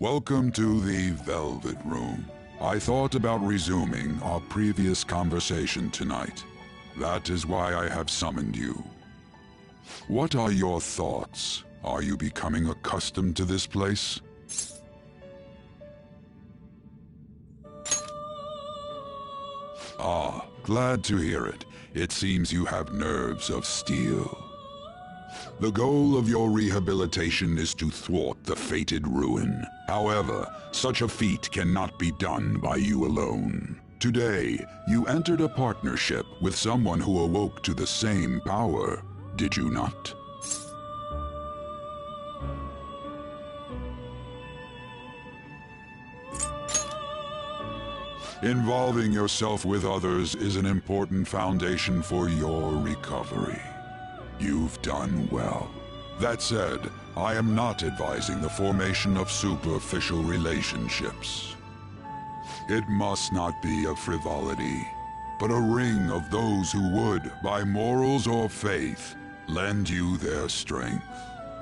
Welcome to the Velvet Room. I thought about resuming our previous conversation tonight. That is why I have summoned you. What are your thoughts? Are you becoming accustomed to this place? Ah, glad to hear it. It seems you have nerves of steel. The goal of your rehabilitation is to thwart the fated ruin. However, such a feat cannot be done by you alone. Today, you entered a partnership with someone who awoke to the same power, did you not? Involving yourself with others is an important foundation for your recovery. You've done well. That said, I am not advising the formation of superficial relationships. It must not be a frivolity, but a ring of those who would, by morals or faith, lend you their strength.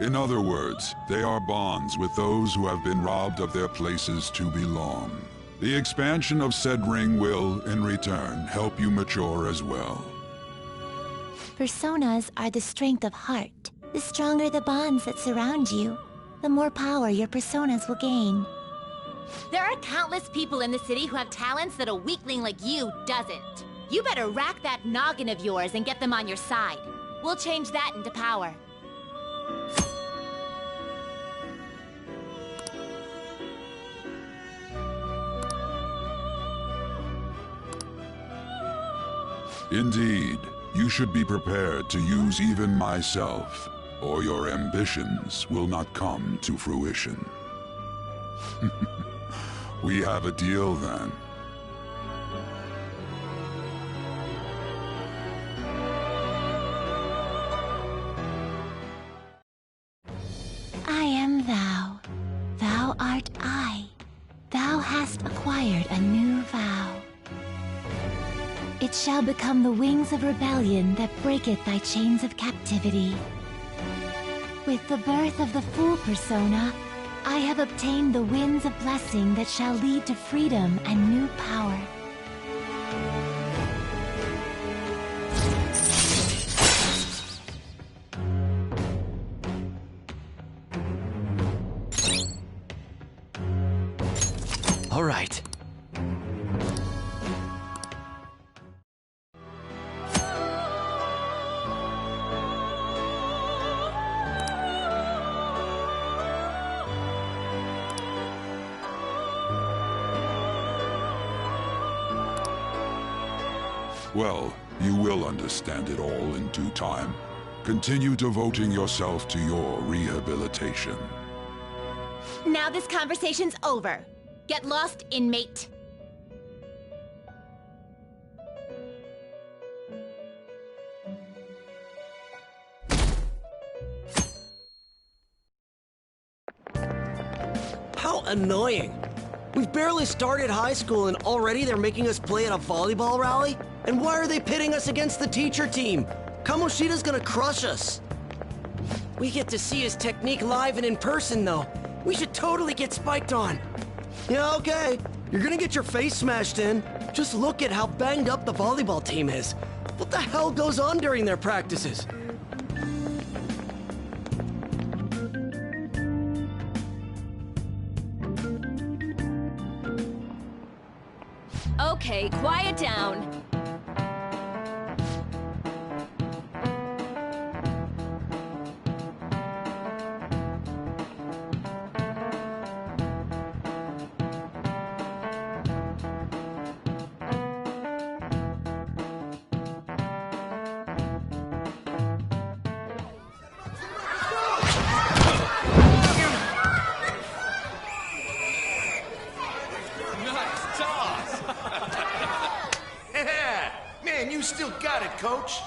In other words, they are bonds with those who have been robbed of their places to belong. The expansion of said ring will, in return, help you mature as well. Personas are the strength of heart. The stronger the bonds that surround you, the more power your personas will gain. There are countless people in the city who have talents that a weakling like you doesn't. You better rack that noggin of yours and get them on your side. We'll change that into power. Indeed, you should be prepared to use even myself, or your ambitions will not come to fruition. We have a deal then. I am thou. Thou art I. Thou hast acquired a new vow. It shall become the wings of rebellion that breaketh thy chains of captivity. With the birth of the Fool persona, I have obtained the winds of blessing that shall lead to freedom and new power. All right. Well, you will understand it all in due time. Continue devoting yourself to your rehabilitation. Now this conversation's over. Get lost, inmate. so annoying. We've barely started high school and already they're making us play at a volleyball rally? And why are they pitting us against the teacher team? Kamoshida's gonna crush us. We get to see his technique live and in person, though. We should totally get spiked on. Yeah, okay. You're gonna get your face smashed in. Just look at how banged up the volleyball team is. What the hell goes on during their practices? Okay, quiet down. Man, you still got it, Coach.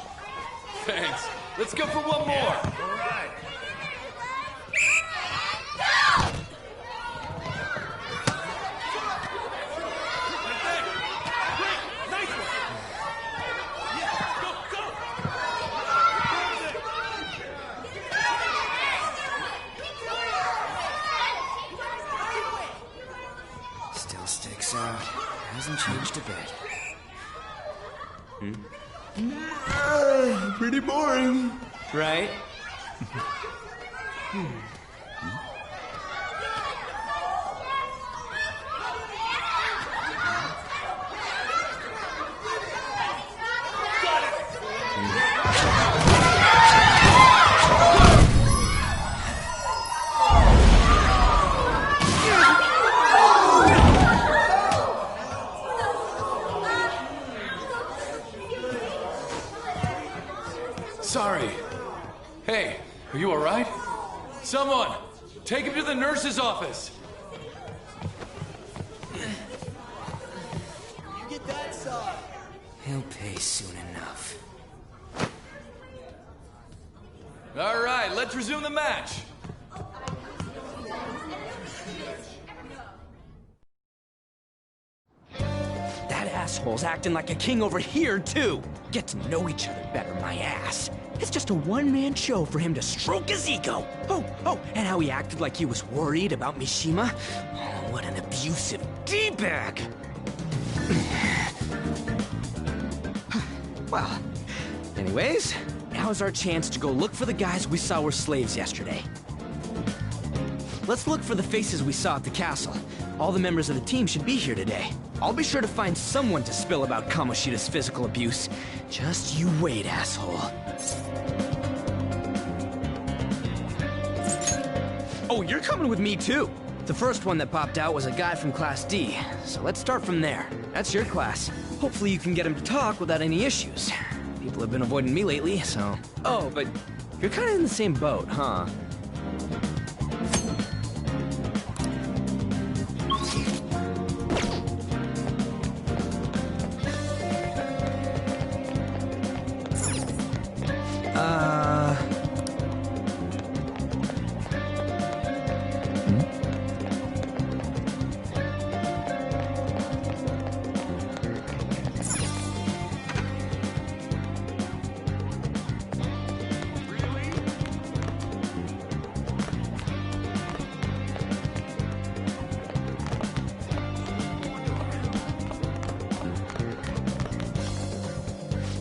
Thanks. Let's go for one more. All right. Still sticks out. Hasn't changed a bit. Pretty boring. Right? Sorry. Hey, are you all right? Someone, take him to the nurse's office. He'll pay soon enough. All right, let's resume the match. That asshole's acting like a king over here, too. Get to know each other better, my ass. It's just a one-man show for him to stroke his ego. Oh, and how he acted like he was worried about Mishima. Oh, what an abusive D-bag. Well, anyways, now's our chance to go look for the guys we saw were slaves yesterday. Let's look for the faces we saw at the castle. All the members of the team should be here today. I'll be sure to find someone to spill about Kamoshida's physical abuse. Just you wait, asshole. Oh, you're coming with me too. The first one that popped out was a guy from Class D, so let's start from there. That's your class. Hopefully you can get him to talk without any issues. People have been avoiding me lately, so... Oh, but you're kind of in the same boat, huh?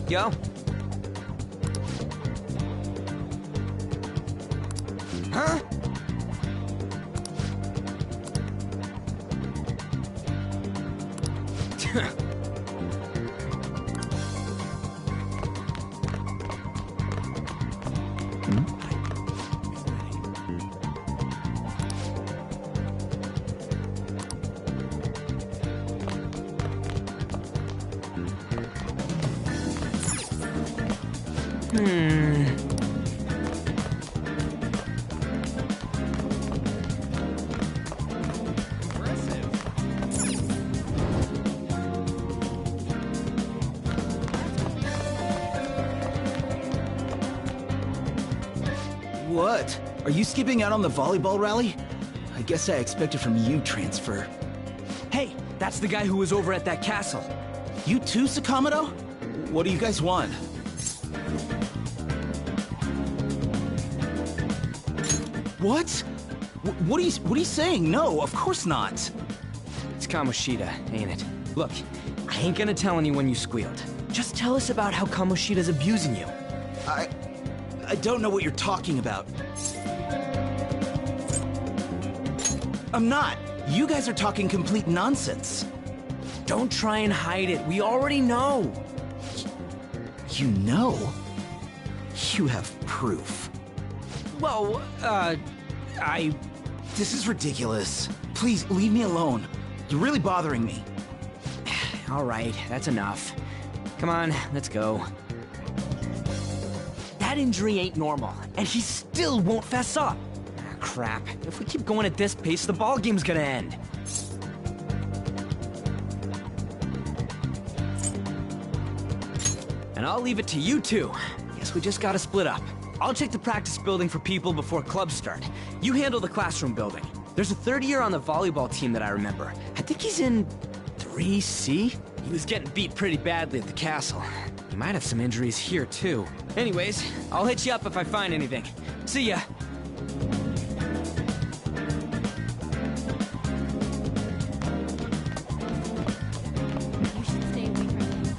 Yo. Huh? What? Are you skipping out on the volleyball rally? I guess I expected from you, Transfer. Hey, that's the guy who was over at that castle. You too, Sakamoto? What do you guys want? What? What are you saying? No, of course not. It's Kamoshida, ain't it? Look, I ain't gonna tell anyone you squealed. Just tell us about how Kamoshida's abusing you. I don't know what you're talking about. I'm not. You guys are talking complete nonsense. Don't try and hide it. We already know. You know? You have proof. Well, This is ridiculous. Please, leave me alone. You're really bothering me. All right, that's enough. Come on, let's go. That injury ain't normal, and he still won't fess up. Ah, crap. If we keep going at this pace, the ball game's gonna end. And I'll leave it to you two. Guess we just gotta split up. I'll check the practice building for people before clubs start. You handle the classroom building. There's a third year on the volleyball team that I remember. I think he's in 3C? He was getting beat pretty badly at the castle. He might have some injuries here, too. Anyways, I'll hit you up if I find anything. See ya. You should stay away from him.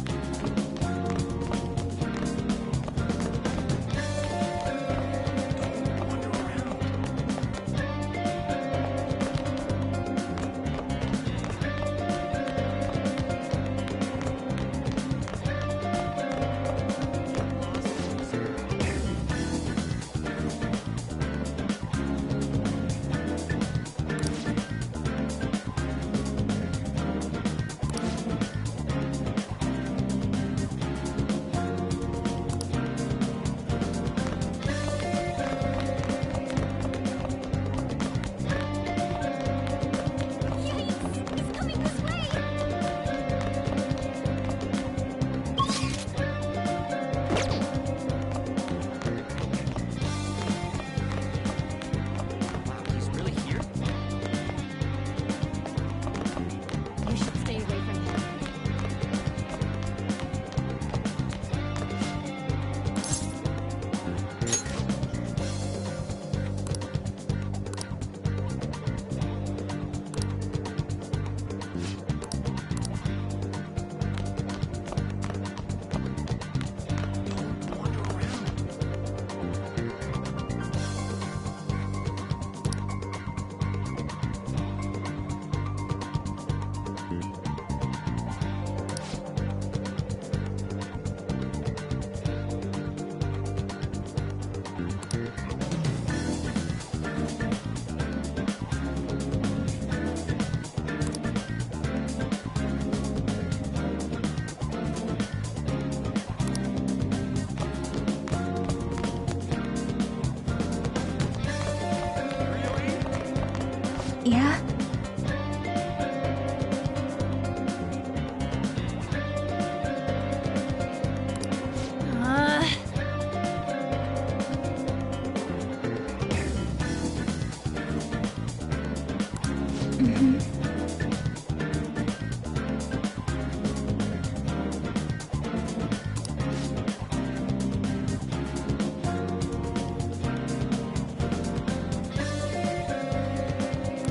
He's really here? You should stay away from him. Yeah?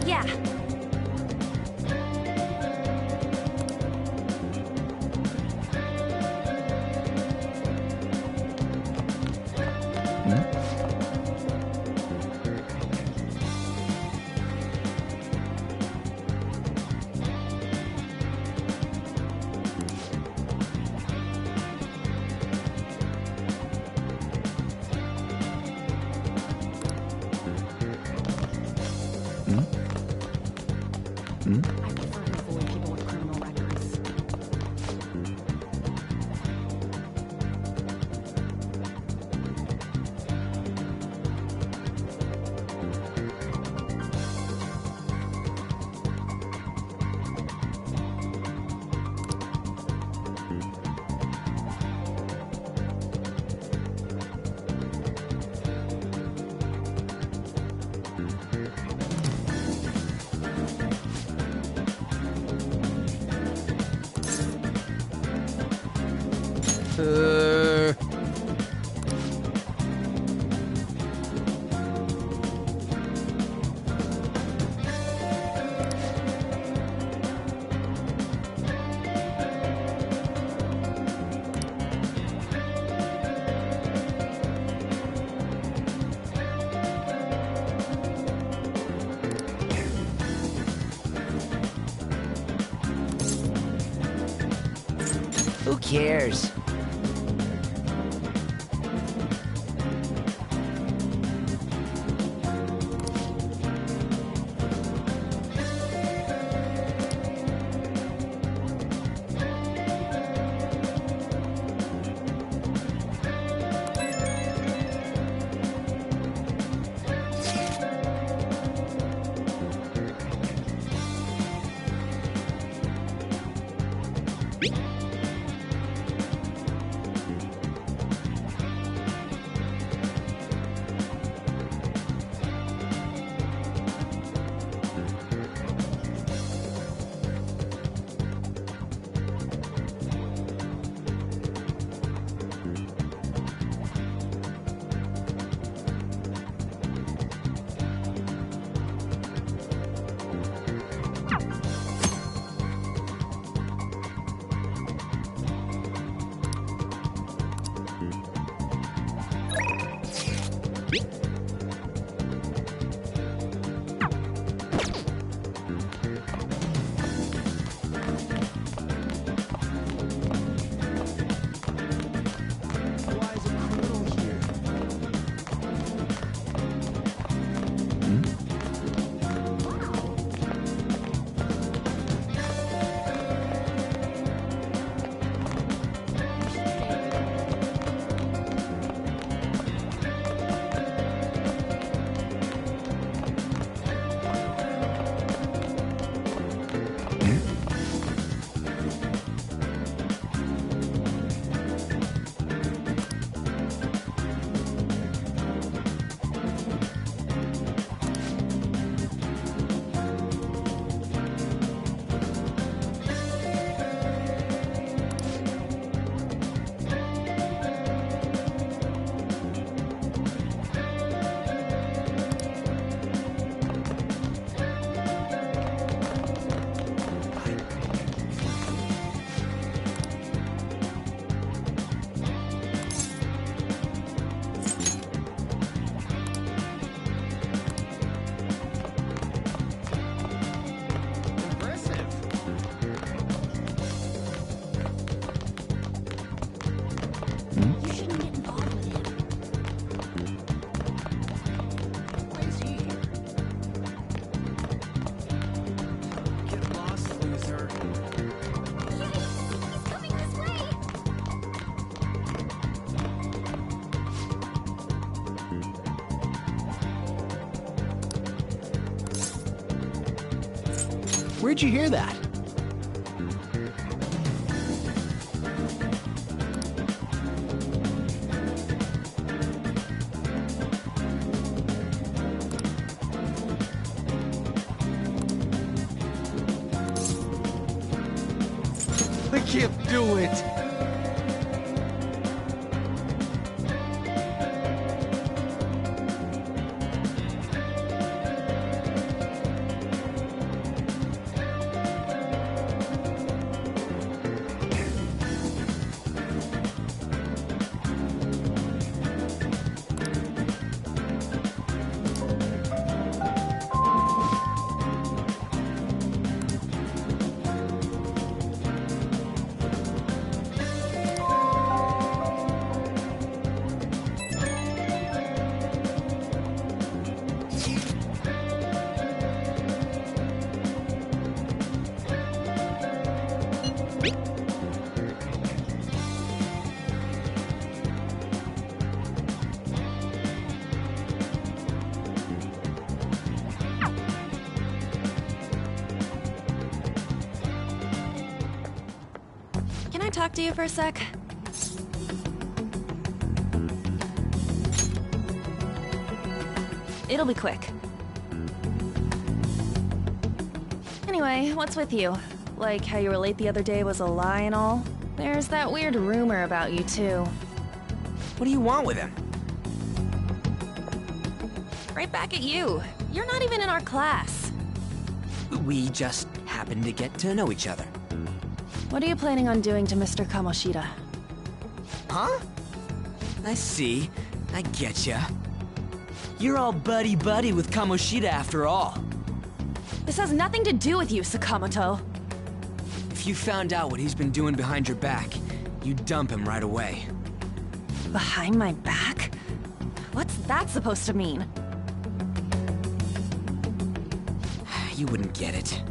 Yeah. Who cares? Where'd you hear that? I can't do it. Can I talk to you for a sec? It'll be quick. Anyway, what's with you? Like how you were late the other day was a lie and all? There's that weird rumor about you two. What do you want with him? Right back at you. You're not even in our class. We just happen to get to know each other. What are you planning on doing to Mr. Kamoshida? Huh? I see. I getcha. You're all buddy-buddy with Kamoshida after all. This has nothing to do with you, Sakamoto. If you found out what he's been doing behind your back, you'd dump him right away. Behind my back? What's that supposed to mean? You wouldn't get it.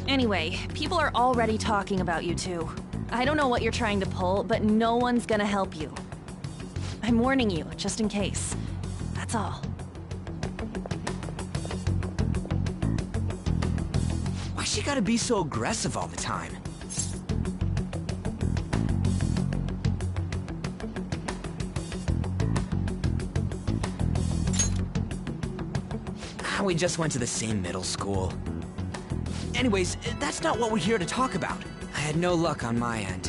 Anyway, people are already talking about you two. I don't know what you're trying to pull, but no one's gonna help you. I'm warning you, just in case. That's all. Why she gotta be so aggressive all the time? We just went to the same middle school. Anyways, that's not what we're here to talk about. I had no luck on my end.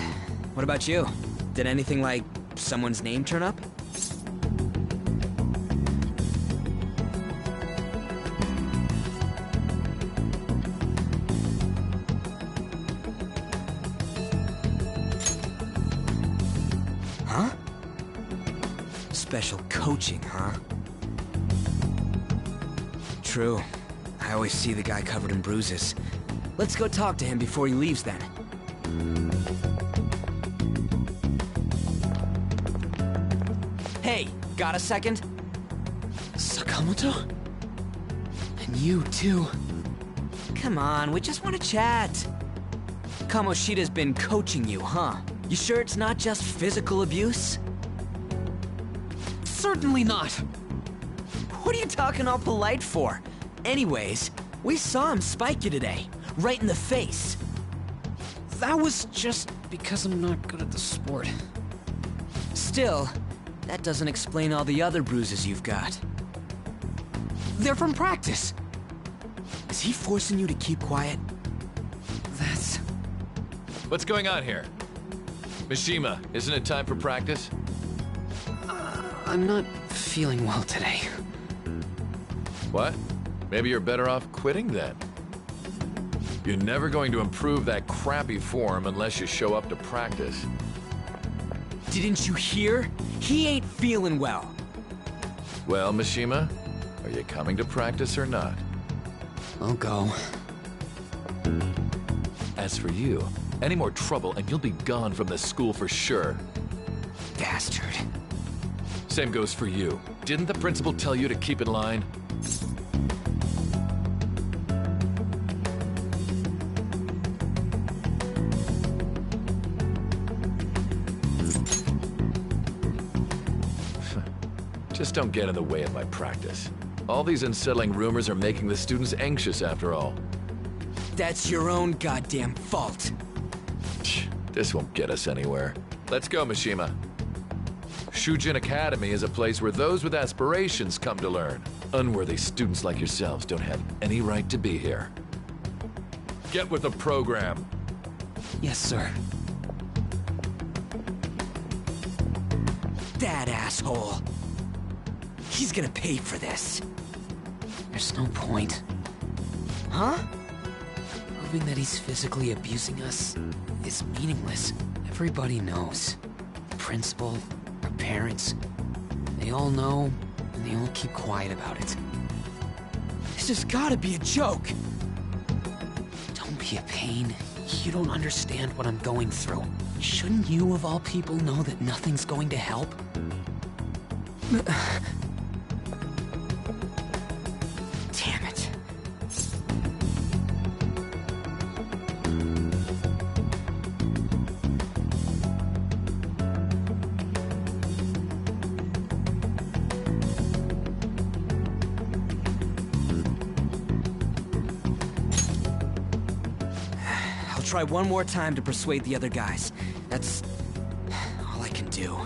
What about you? Did anything like someone's name turn up? Huh? Special coaching, huh? True. I always see the guy covered in bruises. Let's go talk to him before he leaves then. Hey, got a second? Sakamoto? And you too. Come on, we just want to chat. Kamoshida's been coaching you, huh? You sure it's not just physical abuse? Certainly not. What are you talking all polite for? Anyways, we saw him spike you today, right in the face. That was just because I'm not good at the sport. Still, that doesn't explain all the other bruises you've got. They're from practice. Is he forcing you to keep quiet? That's... What's going on here? Mishima, isn't it time for practice? I'm not feeling well today. What? Maybe you're better off quitting then. You're never going to improve that crappy form unless you show up to practice. Didn't you hear? He ain't feeling well. Well, Mishima, are you coming to practice or not? I'll go. As for you, any more trouble and you'll be gone from this school for sure. Bastard. Same goes for you. Didn't the principal tell you to keep in line? Just don't get in the way of my practice. All these unsettling rumors are making the students anxious after all. That's your own goddamn fault. This won't get us anywhere. Let's go, Mishima. Shujin Academy is a place where those with aspirations come to learn. Unworthy students like yourselves don't have any right to be here. Get with the program. Yes, sir. That asshole. He's gonna pay for this. There's no point. Huh? Proving that he's physically abusing us is meaningless. Everybody knows. The principal, our parents, they all know, and they all keep quiet about it. This has gotta be a joke. Don't be a pain. You don't understand what I'm going through. Shouldn't you, of all people, know that nothing's going to help? Damn it. I'll try one more time to persuade the other guys. That's all I can do.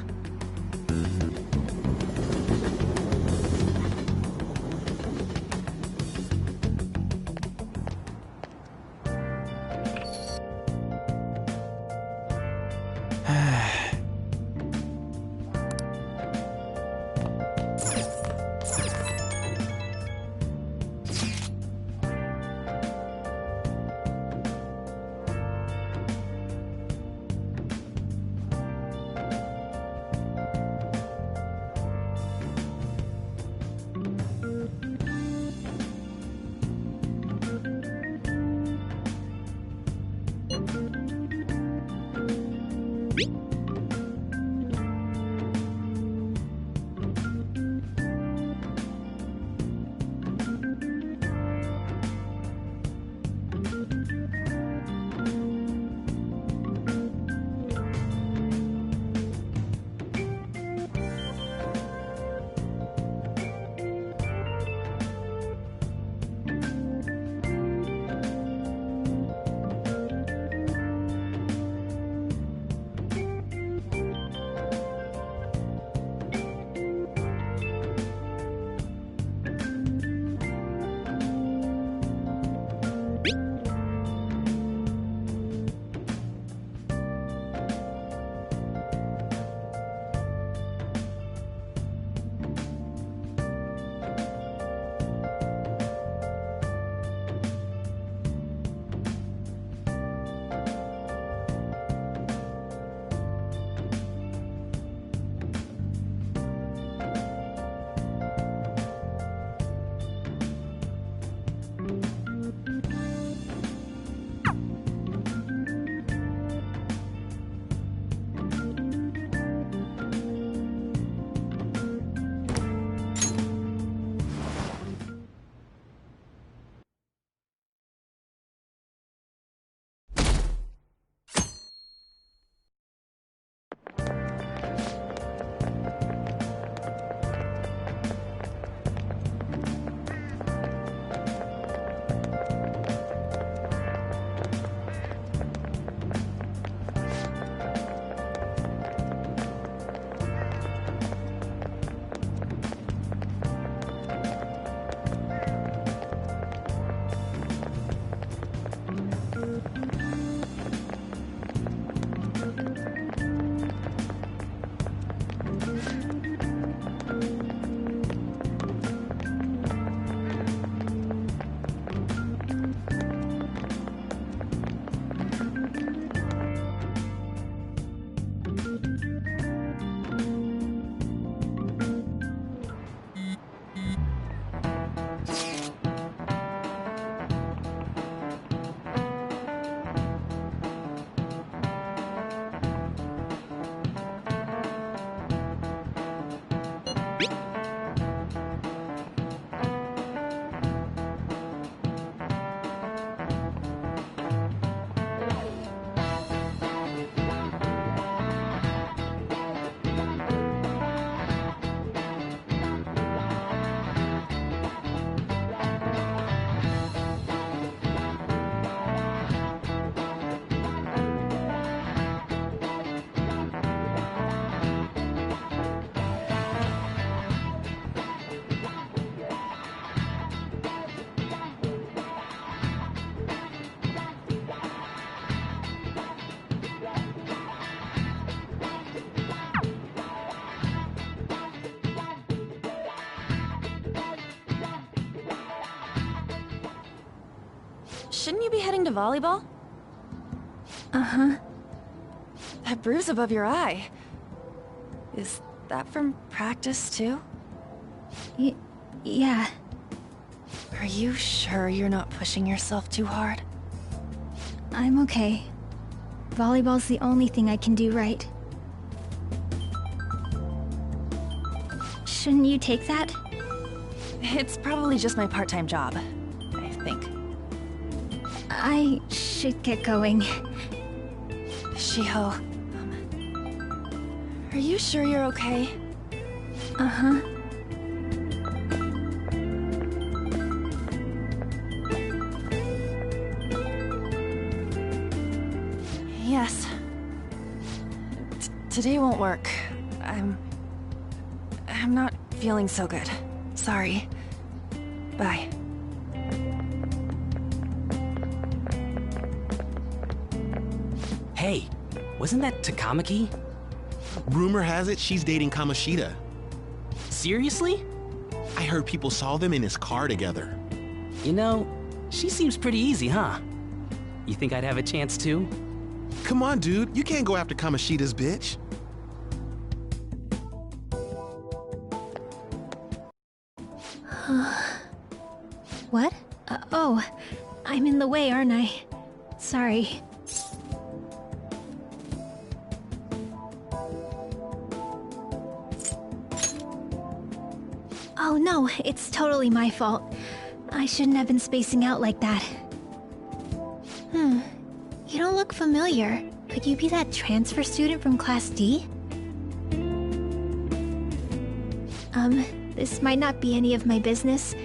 shouldn't you be heading to volleyball? Uh-huh. That bruise above your eye. Is that from practice, too? Yeah. Are you sure you're not pushing yourself too hard? I'm okay. Volleyball's the only thing I can do right. Shouldn't you take that? It's probably just my part-time job, I think. I should get going. Shiho, are you sure you're okay? Uh-huh. Yes. Today won't work. I'm not feeling so good. Sorry. Bye. Hey, wasn't that Takamaki? Rumor has it she's dating Kamoshida. Seriously? I heard people saw them in his car together. You know, she seems pretty easy, huh? You think I'd have a chance too? Come on, dude. You can't go after Kamoshida's bitch. What? Oh, I'm in the way, aren't I? Sorry. Oh no, it's totally my fault. I shouldn't have been spacing out like that. You don't look familiar. Could you be that transfer student from Class D? This might not be any of my business,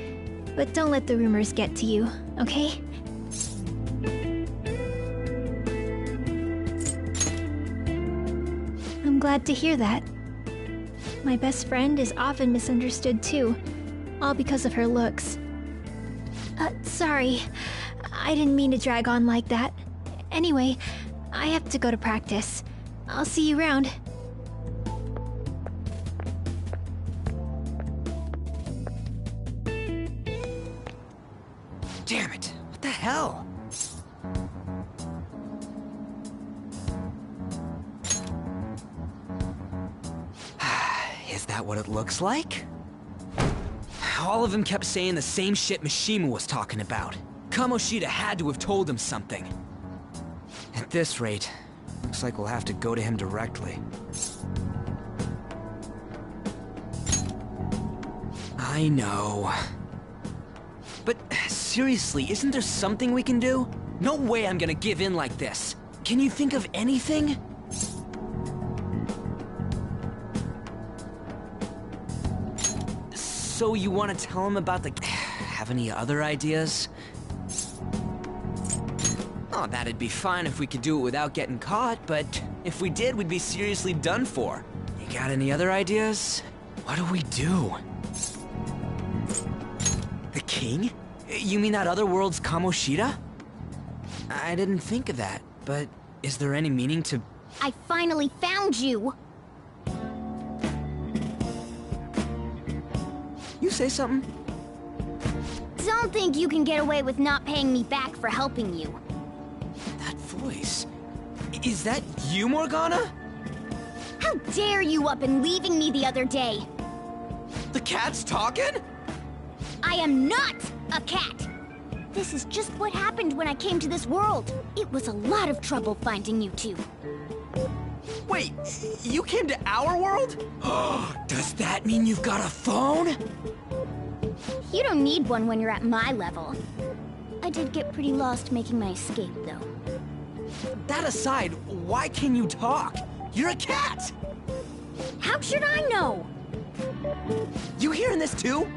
but don't let the rumors get to you, okay? I'm glad to hear that. My best friend is often misunderstood too, all because of her looks. Sorry. I didn't mean to drag on like that. Anyway, I have to go to practice. I'll see you around. Damn it, what the hell? Is that what it looks like? All of them kept saying the same shit Mishima was talking about. Kamoshida had to have told him something. At this rate, looks like we'll have to go to him directly. I know. But seriously, isn't there something we can do? No way I'm gonna give in like this. Can you think of anything? So you want to tell him about the... Have any other ideas? Oh, that'd be fine if we could do it without getting caught, but if we did, we'd be seriously done for. You got any other ideas? What do we do? The king? You mean that other world's Kamoshida? I didn't think of that, but is there any meaning to... I finally found you! You say something? Don't think you can get away with not paying me back for helping you. That voice... Is that you, Morgana? How dare you up and leaving me the other day? The cat's talking? I am not a cat! This is just what happened when I came to this world. It was a lot of trouble finding you two. Wait, you came to our world? Does that mean you've got a phone? You don't need one when you're at my level. I did get pretty lost making my escape, though. That aside, why can you talk? You're a cat! How should I know? You hearing this too?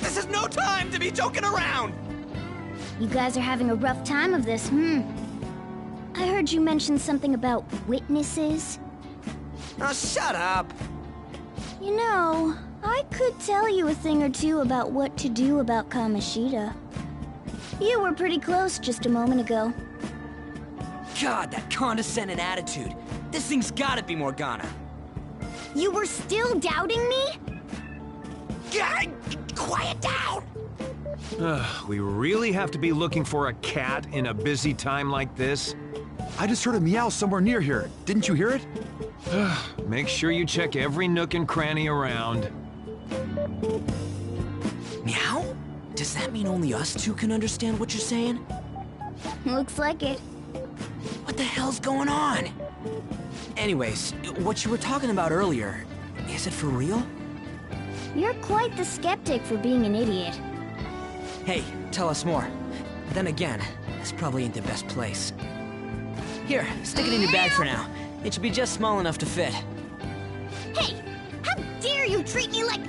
This is no time to be joking around! You guys are having a rough time of this, I heard you mention something about witnesses. Oh, shut up! You know, I could tell you a thing or two about what to do about Kamoshida. You were pretty close just a moment ago. God, that condescending attitude. This thing's gotta be Morgana. You were still doubting me? God, quiet down! We really have to be looking for a cat in a busy time like this? I just heard a meow somewhere near here. Didn't you hear it? Make sure you check every nook and cranny around. Meow? Does that mean only us two can understand what you're saying? Looks like it. What the hell's going on? Anyways, what you were talking about earlier, is it for real? You're quite the skeptic for being an idiot. Hey, tell us more. Then again, this probably ain't the best place. Here, stick it in your bag for now. It should be just small enough to fit. Hey! How dare you treat me like...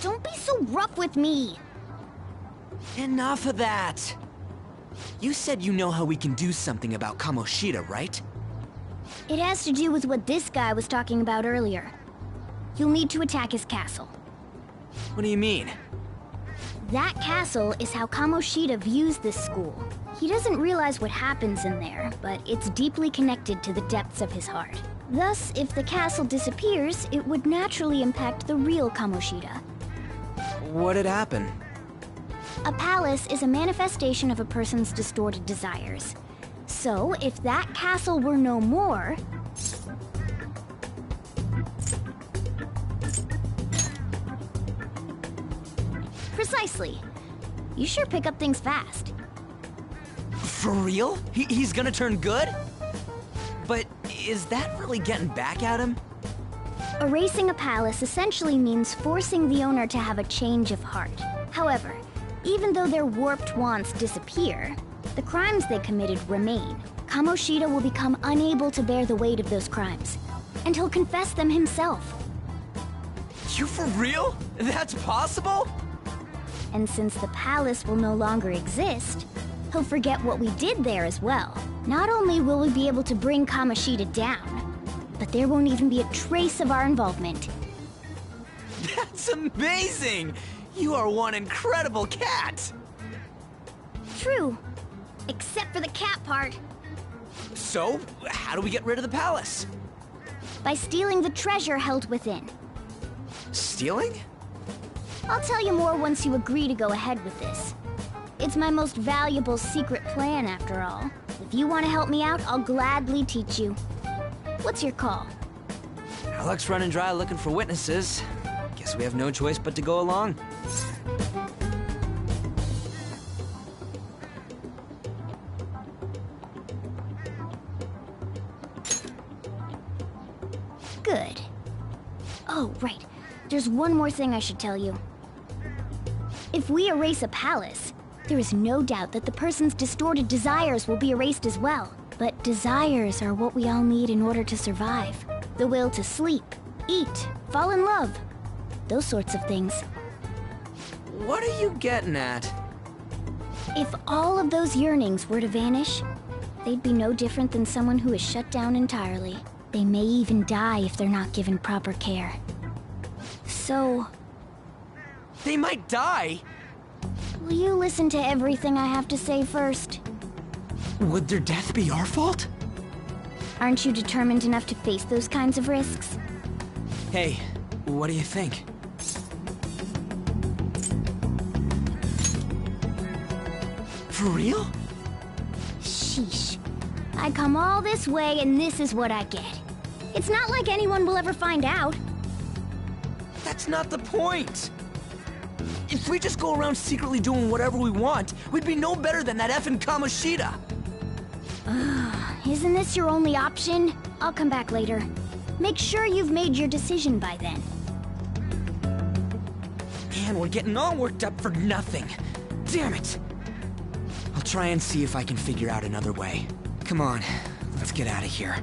Don't be so rough with me! Enough of that! You said you know how we can do something about Kamoshida, right? It has to do with what this guy was talking about earlier. You'll need to attack his castle. What do you mean? That castle is how Kamoshida views this school. He doesn't realize what happens in there, but it's deeply connected to the depths of his heart. Thus, if the castle disappears, it would naturally impact the real Kamoshida. What'd happen? A palace is a manifestation of a person's distorted desires. So, if that castle were no more... Precisely. You sure pick up things fast. For real? He's gonna turn good? But is that really getting back at him? Erasing a palace essentially means forcing the owner to have a change of heart. However, even though their warped wants disappear, the crimes they committed remain. Kamoshida will become unable to bear the weight of those crimes, and he'll confess them himself. You for real? That's possible? And since the palace will no longer exist, he'll forget what we did there as well. Not only will we be able to bring Kamoshida down, but there won't even be a trace of our involvement. That's amazing! You are one incredible cat! True. Except for the cat part. So, how do we get rid of the palace? By stealing the treasure held within. Stealing? I'll tell you more once you agree to go ahead with this. It's my most valuable secret plan, after all. If you want to help me out, I'll gladly teach you. What's your call? Our luck's running dry looking for witnesses. Guess we have no choice but to go along. Good. Oh, right. There's one more thing I should tell you. If we erase a palace, there is no doubt that the person's distorted desires will be erased as well. But desires are what we all need in order to survive. The will to sleep, eat, fall in love. Those sorts of things. What are you getting at? If all of those yearnings were to vanish, they'd be no different than someone who is shut down entirely. They may even die if they're not given proper care. So... They might die? Will you listen to everything I have to say first? Would their death be our fault? Aren't you determined enough to face those kinds of risks? Hey, what do you think? For real? Sheesh. I come all this way and this is what I get. It's not like anyone will ever find out. That's not the point! If we just go around secretly doing whatever we want, we'd be no better than that effing Kamoshida! Isn't this your only option? I'll come back later. Make sure you've made your decision by then. Man, we're getting all worked up for nothing. Damn it! I'll try and see if I can figure out another way. Come on, let's get out of here.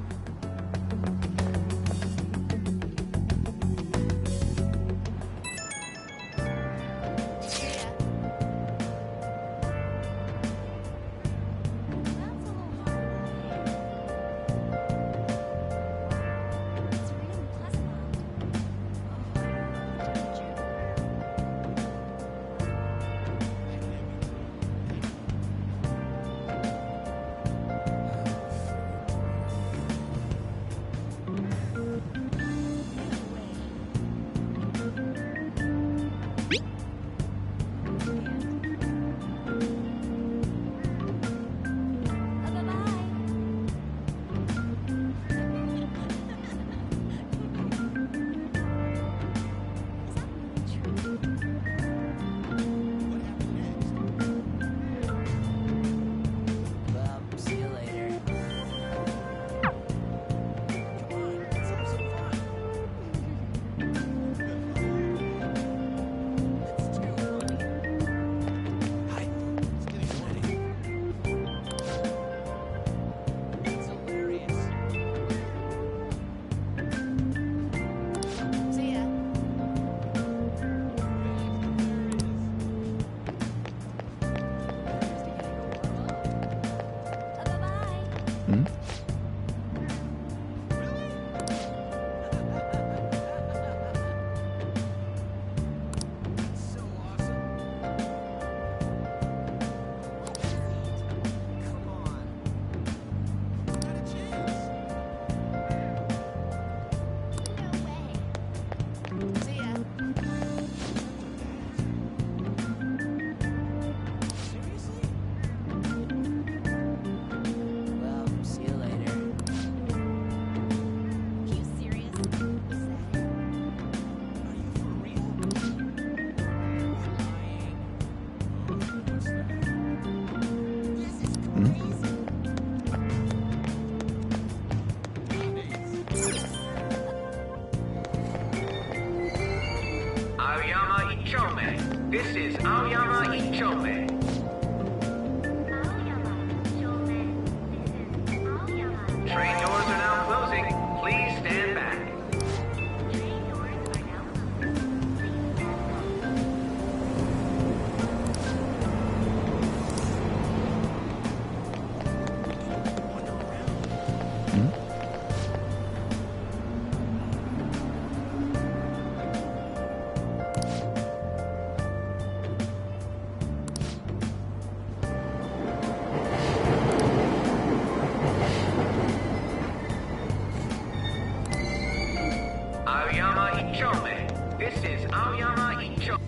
Aoyama Ichome. This is Aoyama Ichome. Train doors are now closing. Please stand back. Aoyama Ichome. This is Aoyama Ichome.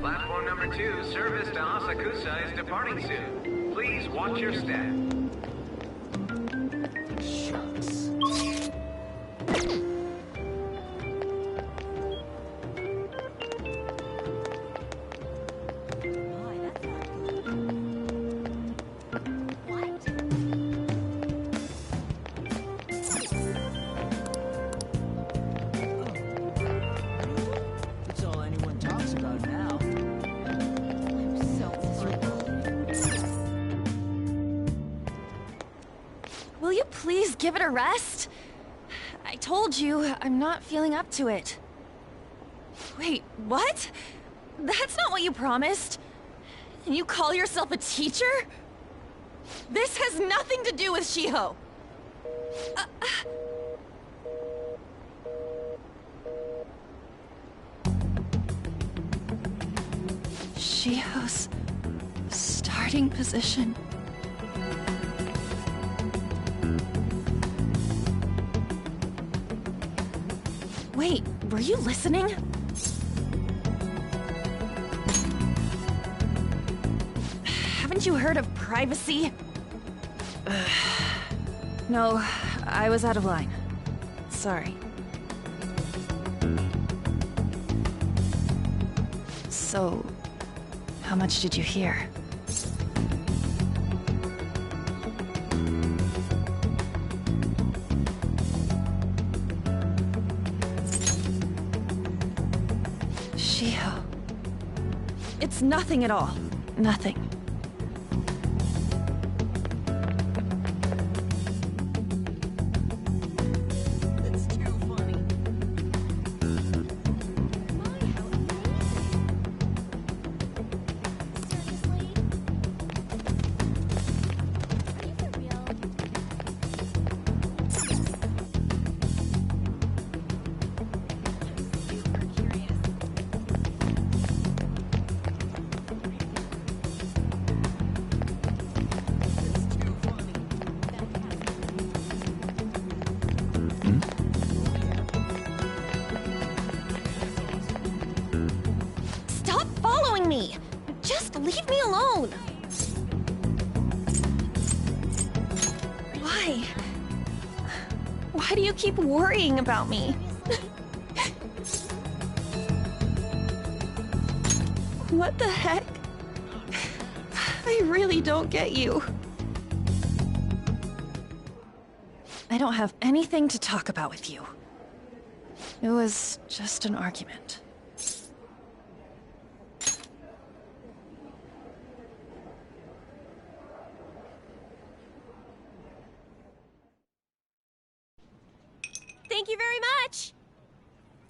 Platform number 2, service to Asakusa is departing soon. Please watch your step. Shucks. That's all anyone talks about now. Will you please give it a rest? I told you, I'm not feeling up to it. Wait, what? That's not what you promised. And you call yourself a teacher? This has nothing to do with Shiho. Shiho's starting position. Wait, were you listening? Haven't you heard of privacy? No, I was out of line. Sorry. So, how much did you hear? Shiho. It's nothing at all. Nothing. It's too funny. Stop following me! Just leave me alone! Why? Why do you keep worrying about me? What the heck? I really don't get you. I don't have anything to talk about with you. It was just an argument. Thank you very much!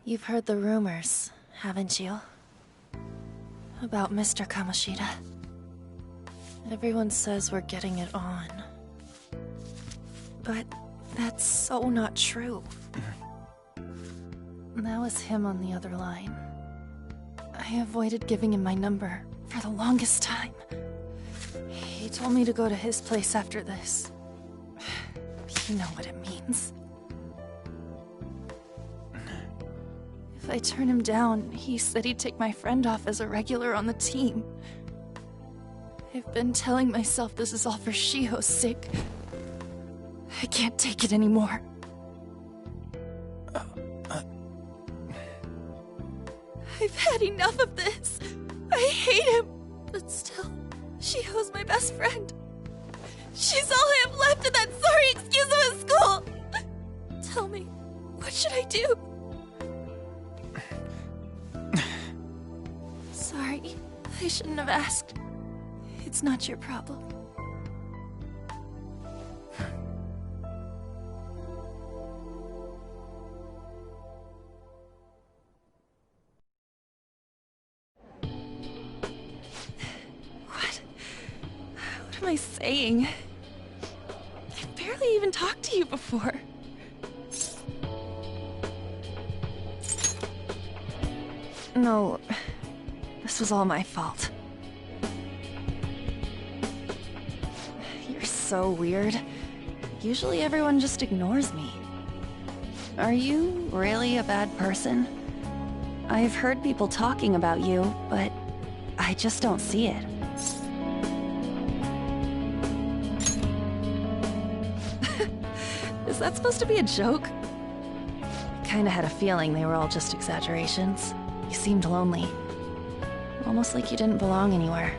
You've heard the rumors, haven't you? About Mr. Kamoshida. Everyone says we're getting it on. But that's so not true. That was him on the other line. I avoided giving him my number for the longest time. He told me to go to his place after this. You know what it means. If I turn him down, he said he'd take my friend off as a regular on the team. I've been telling myself this is all for Shiho's sake. I can't take it anymore. I've had enough of this. I hate him. But still, Shiho's my best friend. She's all I have left in that sorry excuse of a school. Tell me, what should I do? Sorry, I shouldn't have asked. It's not your problem. What am I saying? I've barely even talked to you before. No, this was all my fault. You're so weird. Usually everyone just ignores me. Are you really a bad person? I've heard people talking about you, but I just don't see it. Is that supposed to be a joke? I kinda had a feeling they were all just exaggerations. You seemed lonely. Almost like you didn't belong anywhere.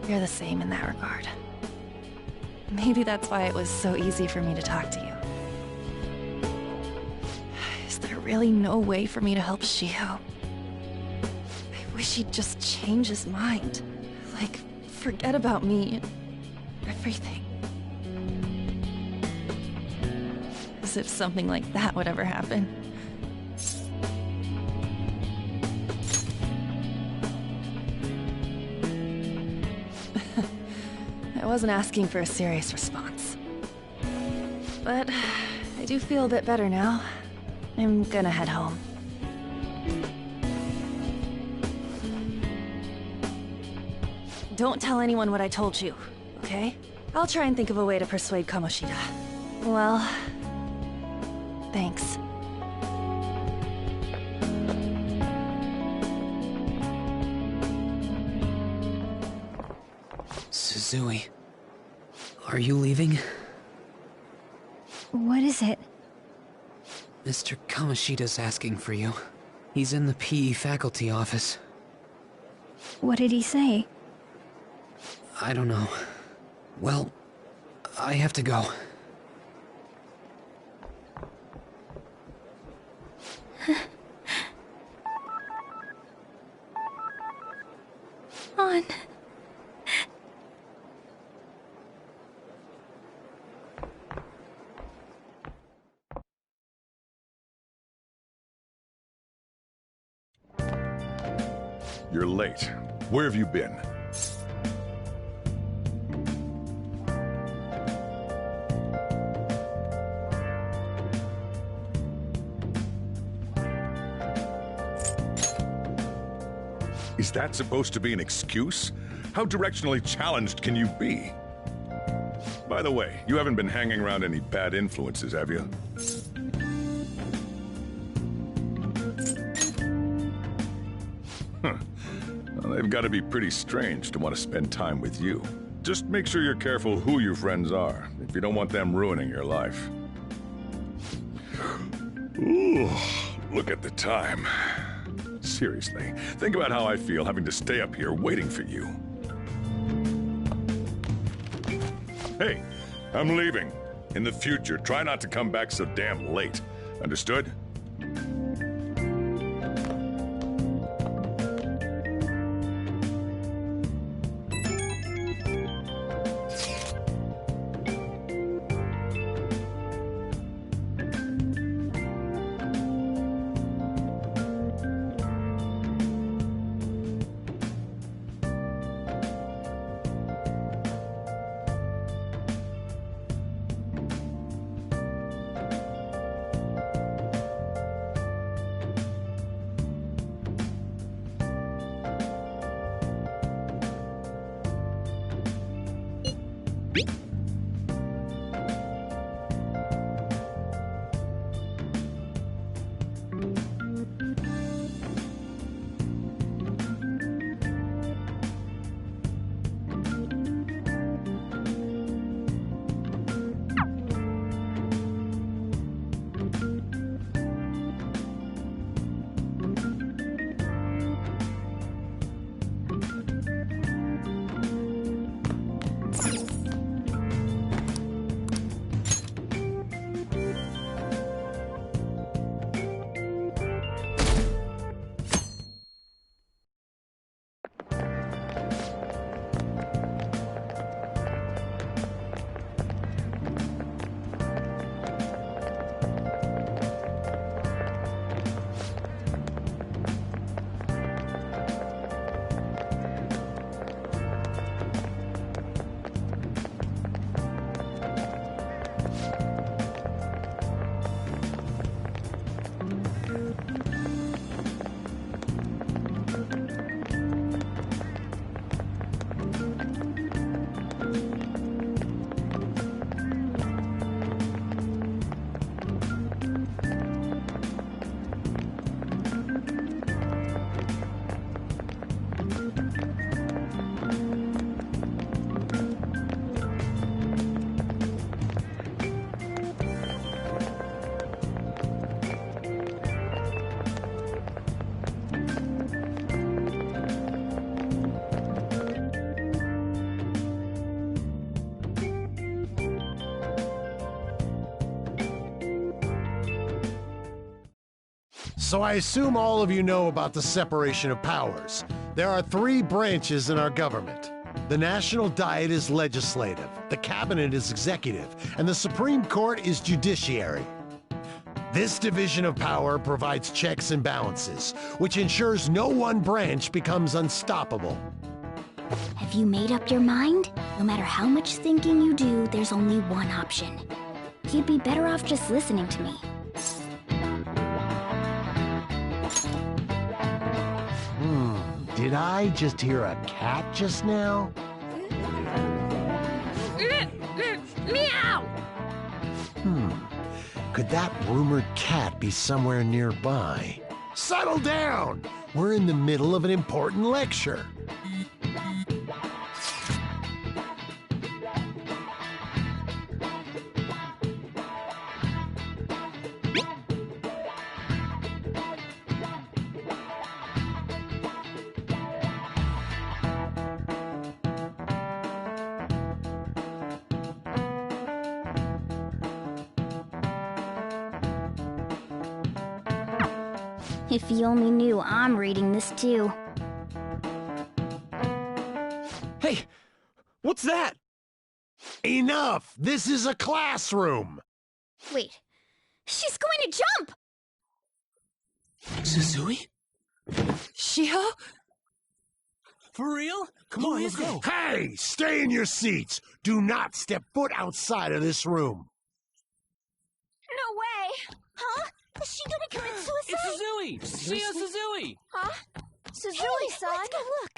You're the same in that regard. Maybe that's why it was so easy for me to talk to you. Is there really no way for me to help Shiho? I wish he'd just change his mind. Like, forget about me and everything. As if something like that would ever happen. I wasn't asking for a serious response. But I do feel a bit better now. I'm gonna head home. Don't tell anyone what I told you, okay? I'll try and think of a way to persuade Kamoshida. Well, thanks. Suzui, are you leaving? What is it? Mr. Kamoshida's asking for you. He's in the PE faculty office. What did he say? I don't know. Well, I have to go. On. You're late. Where have you been? Is that supposed to be an excuse? How directionally challenged can you be? By the way, you haven't been hanging around any bad influences, have you? Huh. Well, they've got to be pretty strange to want to spend time with you. Just make sure you're careful who your friends are, if you don't want them ruining your life. Ooh, look at the time. Seriously, think about how I feel having to stay up here waiting for you. Hey, I'm leaving. In the future, try not to come back so damn late. Understood? So I assume all of you know about the separation of powers. There are 3 branches in our government. The National Diet is legislative, the Cabinet is executive, and the Supreme Court is judiciary. This division of power provides checks and balances, which ensures no one branch becomes unstoppable. Have you made up your mind? No matter how much thinking you do, there's only one option. You'd be better off just listening to me. Did I just hear a cat just now? Meow! Could that rumored cat be somewhere nearby? Settle down! We're in the middle of an important lecture. If you only knew I'm reading this too. Hey, what's that? Enough! This is a classroom! Wait, she's going to jump! Suzui? Shiho? For real? Come on, let's go. Hey! Stay in your seats! Do not step foot outside of this room! No way! Huh? Is she gonna commit suicide? It's Suzui! Shio Suzui! Huh? Suzui-san? Let's go look!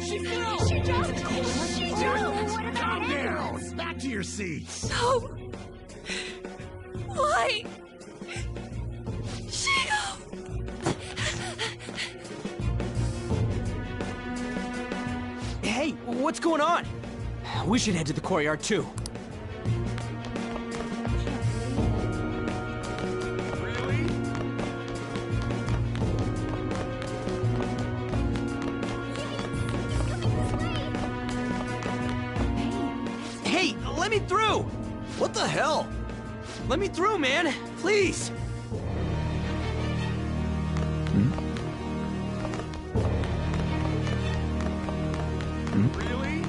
She fell! She jumped! She jumped! Calm down! Back to your seats! No! Why? Shio! Hey, what's going on? We should head to the courtyard too. Hey, let me through! What the hell? Let me through, man! Please! Really?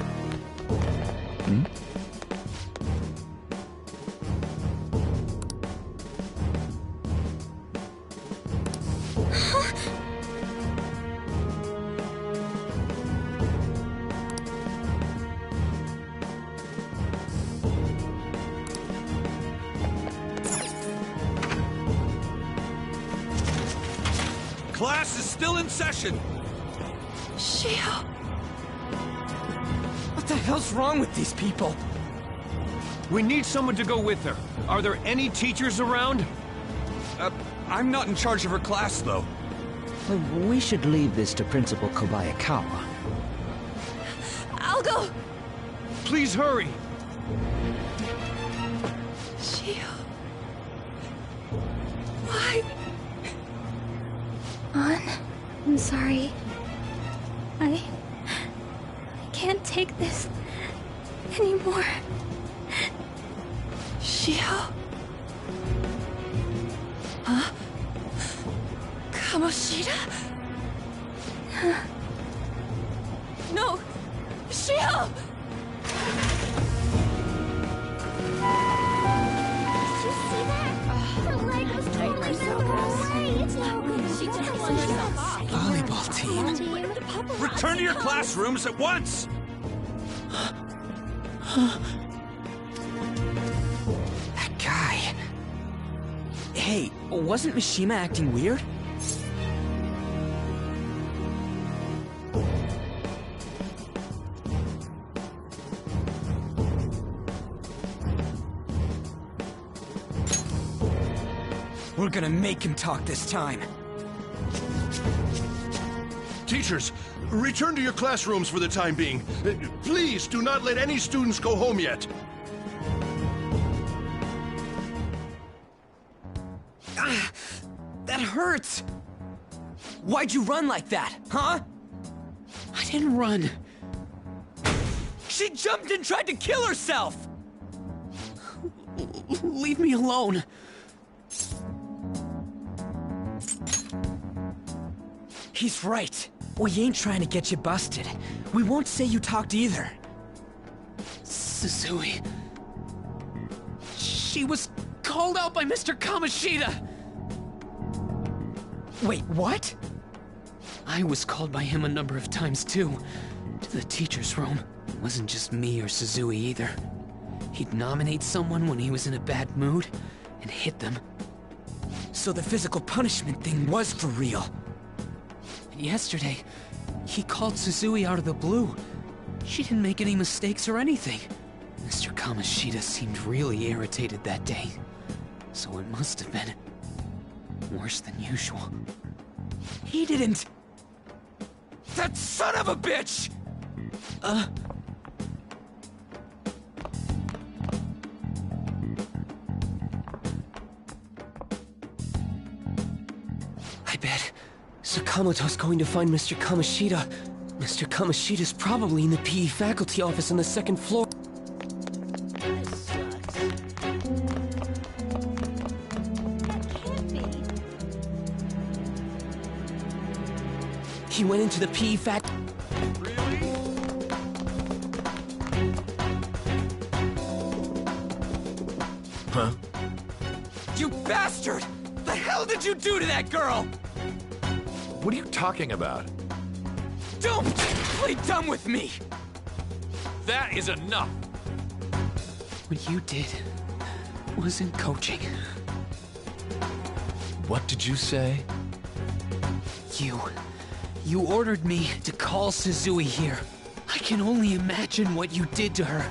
Class is still in session. Shio. What the hell's wrong with these people? We need someone to go with her. Are there any teachers around? I'm not in charge of her class, though. We should leave this to Principal Kobayakawa. I'll go. Please hurry. Shio. Why? An, I'm sorry. I can't take this anymore. Shio? Huh? Kamoshida? No! Shio! Did you see that? Her leg was totally moving away. It's no good. She just flung herself off. Volleyball team. Return to your classrooms at once! That guy. Hey, wasn't Mishima acting weird? We're gonna make him talk this time. Teachers, return to your classrooms for the time being. Please do not let any students go home yet. That hurts! Why'd you run like that, huh? I didn't run. She jumped and tried to kill herself! Leave me alone. He's right. We ain't trying to get you busted. We won't say you talked either. Suzui. She was called out by Mr. Kamoshida! Wait, what? I was called by him a number of times too. To the teacher's room. It wasn't just me or Suzui either. He'd nominate someone when he was in a bad mood, and hit them. So the physical punishment thing was for real. And yesterday, he called Suzui out of the blue. She didn't make any mistakes or anything. Mr. Kamoshida seemed really irritated that day. So it must have been worse than usual. He didn't... That son of a bitch! I bet Sakamoto's going to find Mr. Kamoshida. Mr. Kamoshida's probably in the PE faculty office on the second floor. He went into the PE fac... Huh? You bastard! The hell did you do to that girl? What are you talking about? Don't play dumb with me! That is enough! What you did wasn't coaching. What did you say? You ordered me to call Suzui here. I can only imagine what you did to her.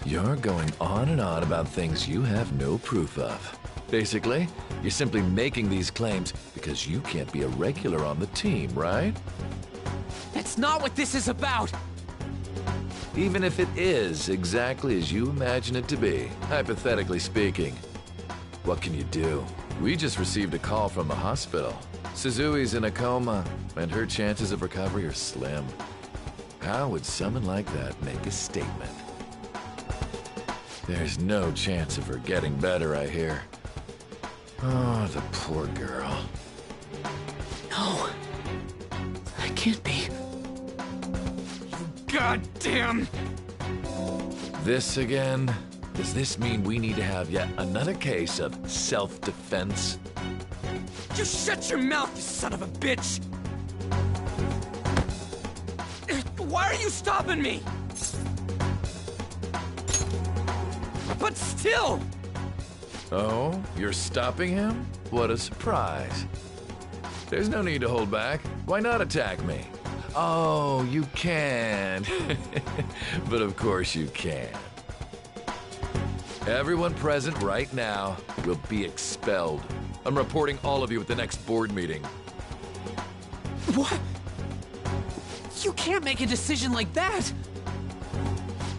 You're going on and on about things you have no proof of. Basically, you're simply making these claims because you can't be a regular on the team, right? That's not what this is about! Even if it is exactly as you imagine it to be, hypothetically speaking, what can you do? We just received a call from the hospital. Suzui's in a coma, and her chances of recovery are slim. How would someone like that make a statement? There's no chance of her getting better, I hear. Oh, the poor girl. No. I can't be. Goddamn! This again? Does this mean we need to have yet another case of self-defense? You shut your mouth, you son of a bitch! Why are you stopping me? But still! Oh, you're stopping him? What a surprise. There's no need to hold back. Why not attack me? Oh, you can. But of course you can. Everyone present right now will be expelled. I'm reporting all of you at the next board meeting. What? You can't make a decision like that!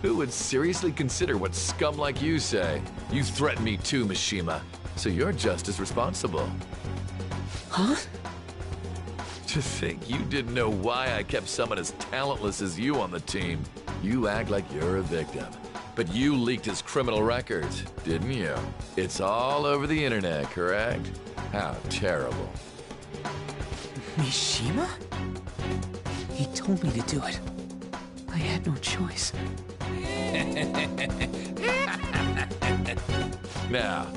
Who would seriously consider what scum like you say? You threatened me too, Mishima, so you're just as responsible. Huh? To think you didn't know why I kept someone as talentless as you on the team. You act like you're a victim. But you leaked his criminal records, didn't you? It's all over the internet, correct? How terrible. Mishima? He told me to do it. I had no choice. Now,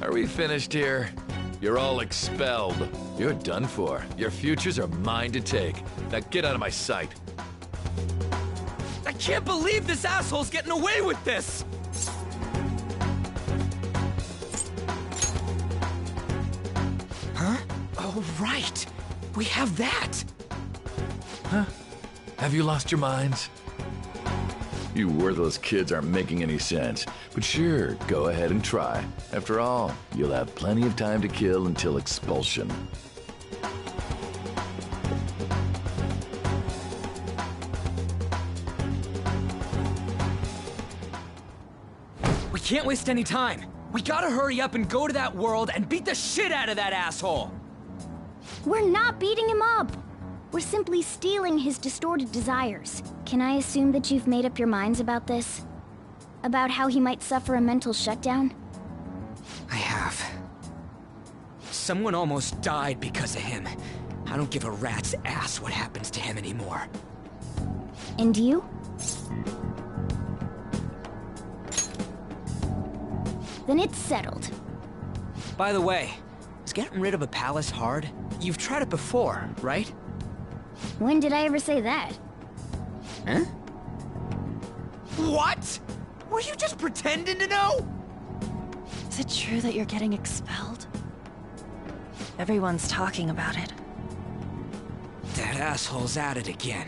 are we finished here? You're all expelled. You're done for. Your futures are mine to take. Now get out of my sight. I can't believe this asshole's getting away with this! Huh? Oh, right. We have that. Huh? Have you lost your minds? You worthless kids aren't making any sense. But sure, go ahead and try. After all, you'll have plenty of time to kill until expulsion. We can't waste any time. We gotta hurry up and go to that world and beat the shit out of that asshole! We're not beating him up! We're simply stealing his distorted desires. Can I assume that you've made up your minds about this? About how he might suffer a mental shutdown? I have. Someone almost died because of him. I don't give a rat's ass what happens to him anymore. And you? Then it's settled. By the way, is getting rid of a palace hard? You've tried it before, right? When did I ever say that? Huh? What? Were you just pretending to know? Is it true that you're getting expelled? Everyone's talking about it. That asshole's at it again.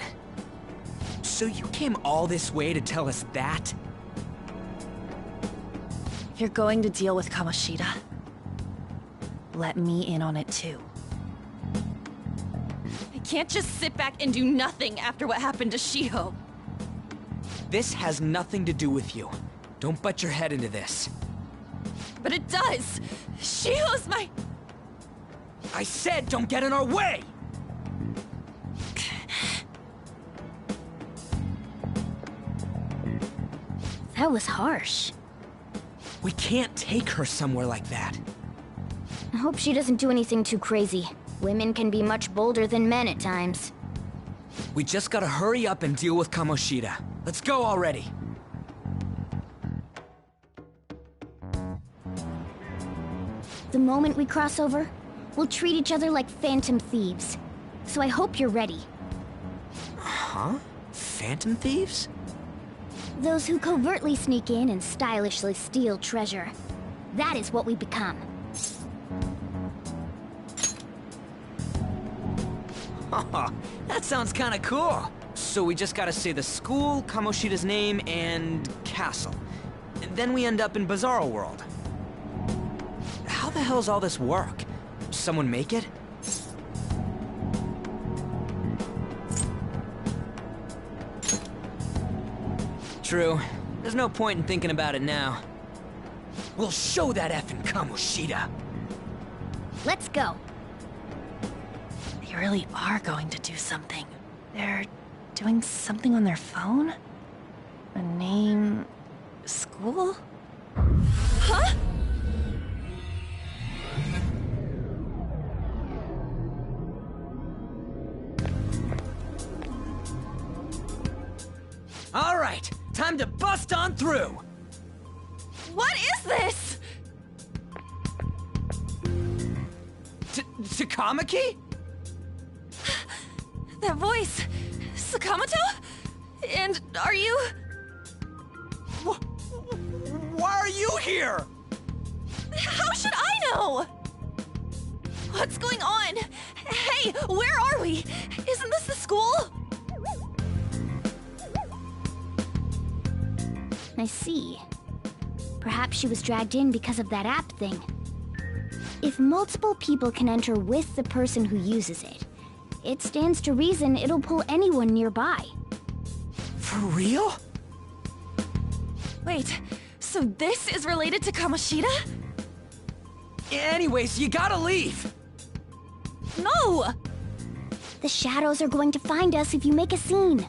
So you came all this way to tell us that? If you're going to deal with Kamoshida, let me in on it too. I can't just sit back and do nothing after what happened to Shiho. This has nothing to do with you. Don't butt your head into this. But it does! Shiho's my... I said don't get in our way! That was harsh. We can't take her somewhere like that. I hope she doesn't do anything too crazy. Women can be much bolder than men at times. We just gotta hurry up and deal with Kamoshida. Let's go already. The moment we cross over, we'll treat each other like phantom thieves. So I hope you're ready. Huh? Phantom thieves? Those who covertly sneak in and stylishly steal treasure. That is what we become. That sounds kinda cool. So we just gotta say the school, Kamoshida's name, and castle. And then we end up in Bizarro World. How the hell's all this work? Someone make it? True. There's no point in thinking about it now. We'll show that effing Kamoshida. Let's go. They really are going to do something. They're doing something on their phone? A name... school? Huh? All right, time to bust on through. What is this? Takamaki? That voice... Sakamoto? And are you... Why are you here? How should I know? What's going on? Hey, where are we? Isn't this the school? I see. Perhaps she was dragged in because of that app thing. If multiple people can enter with the person who uses it, it stands to reason it'll pull anyone nearby. For real? Wait, so this is related to Kamoshida? Anyways, you gotta leave! No! The shadows are going to find us if you make a scene.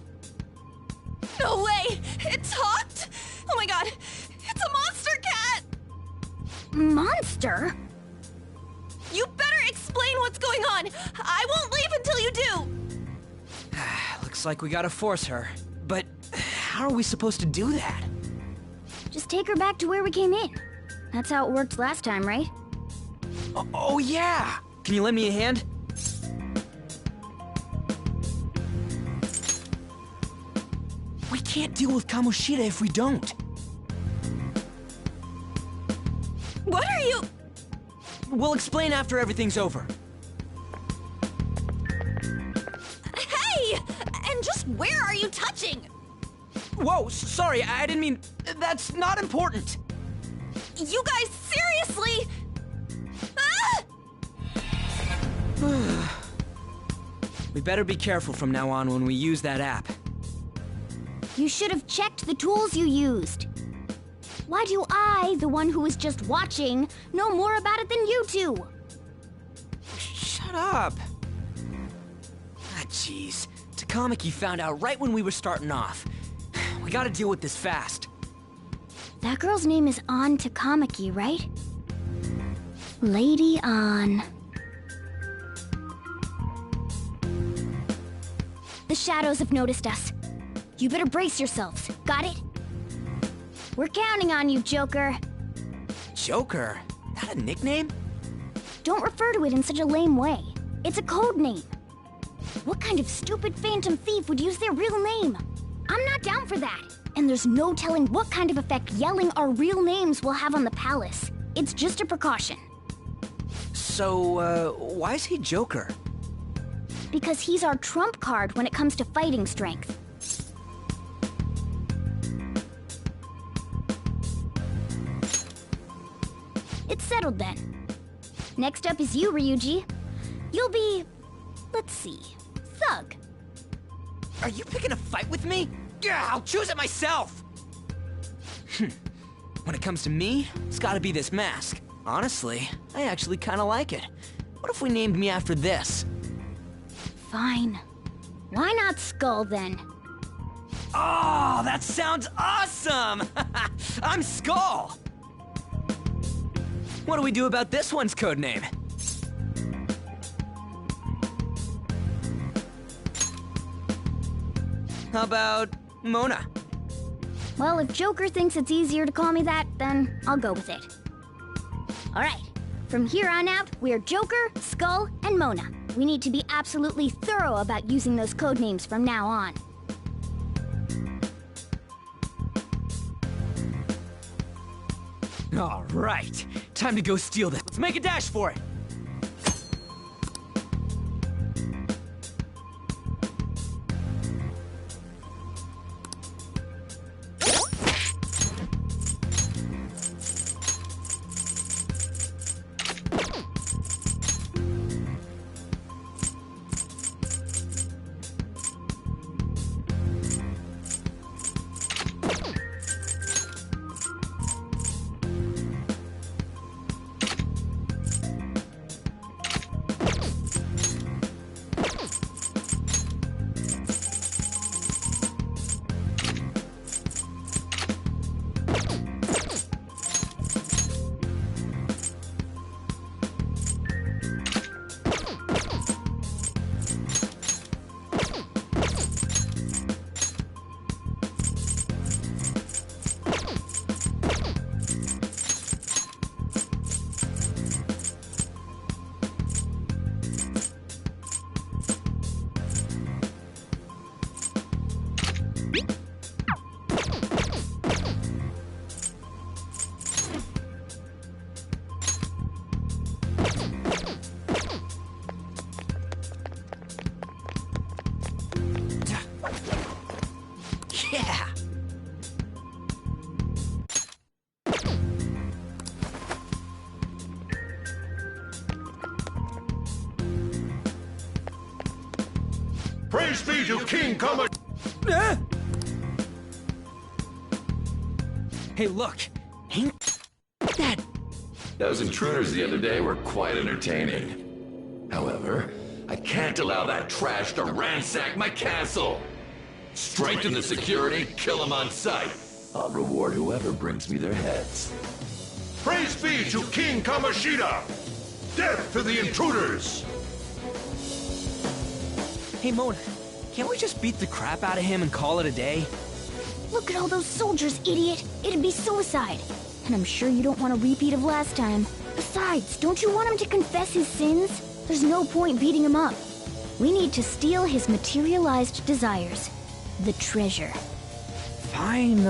No way! It talked? Oh my god! It's a monster cat! Monster? You better explain what's going on! I won't leave until you do! Looks like we gotta force her. But how are we supposed to do that? Just take her back to where we came in. That's how it worked last time, right? Oh yeah! Can you lend me a hand? We can't deal with Kamoshida if we don't. What are you... We'll explain after everything's over. Hey! And just where are you touching? Whoa, sorry, I didn't mean... That's not important. You guys, seriously? Ah! We better be careful from now on when we use that app. You should have checked the tools you used. Why do I, the one who was just watching, know more about it than you two? Shut up. Ah, jeez. Takamaki found out right when we were starting off. We gotta deal with this fast. That girl's name is An Takamaki, right? Lady An. The shadows have noticed us. You better brace yourselves. Got it? We're counting on you, Joker. Joker? That a nickname? Don't refer to it in such a lame way. It's a code name. What kind of stupid phantom thief would use their real name? I'm not down for that. And there's no telling what kind of effect yelling our real names will have on the palace. It's just a precaution. So, why is he Joker? Because he's our trump card when it comes to fighting strength. It's settled then. Next up is you, Ryuji. You'll be... let's see... Thug. Are you picking a fight with me? Yeah, I'll choose it myself! When it comes to me, it's gotta be this mask. Honestly, I actually kinda like it. What if we named me after this? Fine. Why not Skull, then? Oh, that sounds awesome! I'm Skull! What do we do about this one's codename? How about Mona? Well, if Joker thinks it's easier to call me that, then I'll go with it. Alright, from here on out, we're Joker, Skull, and Mona. We need to be absolutely thorough about using those codenames from now on. Alright, time to go steal this. Let's make a dash for it! Yeah! Praise be to King Kama... Hey, look! Ain't that... Those intruders the other day were quite entertaining. However, I can't allow that trash to ransack my castle! Strengthen the security, kill them on sight. I'll reward whoever brings me their heads. Praise be to King Kamoshida! Death to the intruders! Hey, Mona, can't we just beat the crap out of him and call it a day? Look at all those soldiers, idiot! It'd be suicide! And I'm sure you don't want a repeat of last time. Besides, don't you want him to confess his sins? There's no point beating him up. We need to steal his materialized desires. The treasure. Fine,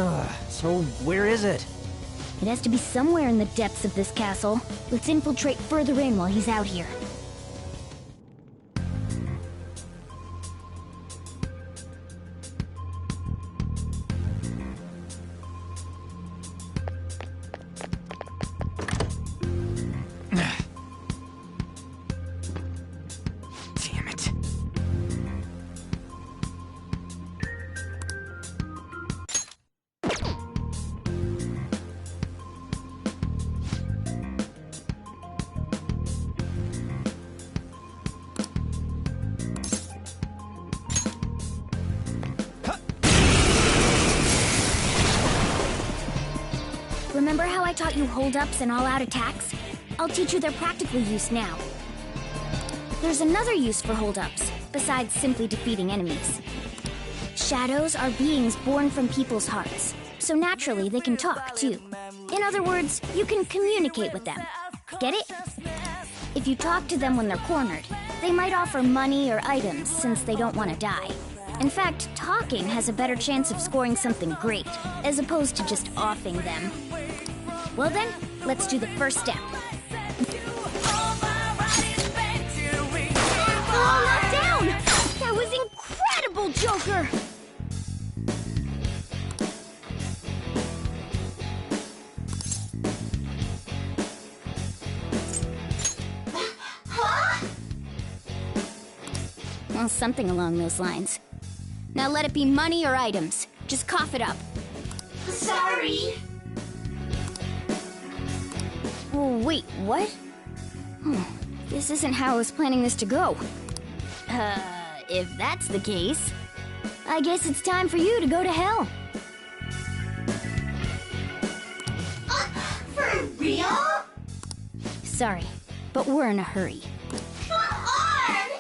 so where is it? It has to be somewhere in the depths of this castle. Let's infiltrate further in while he's out here. Damn it. Remember how I taught you hold-ups and all-out attacks? I'll teach you their practical use now. There's another use for hold-ups, besides simply defeating enemies. Shadows are beings born from people's hearts, so naturally they can talk, too. In other words, you can communicate with them. Get it? If you talk to them when they're cornered, they might offer money or items since they don't want to die. In fact, talking has a better chance of scoring something great, as opposed to just offing them. Well then, let's do the first step. Oh, knocked down! That was incredible, Joker! Well, something along those lines. Now let it be money or items. Just cough it up. Sorry. Oh, wait, what? This isn't how I was planning this to go. If that's the case, I guess it's time for you to go to hell. For real? Sorry, but we're in a hurry. Come on!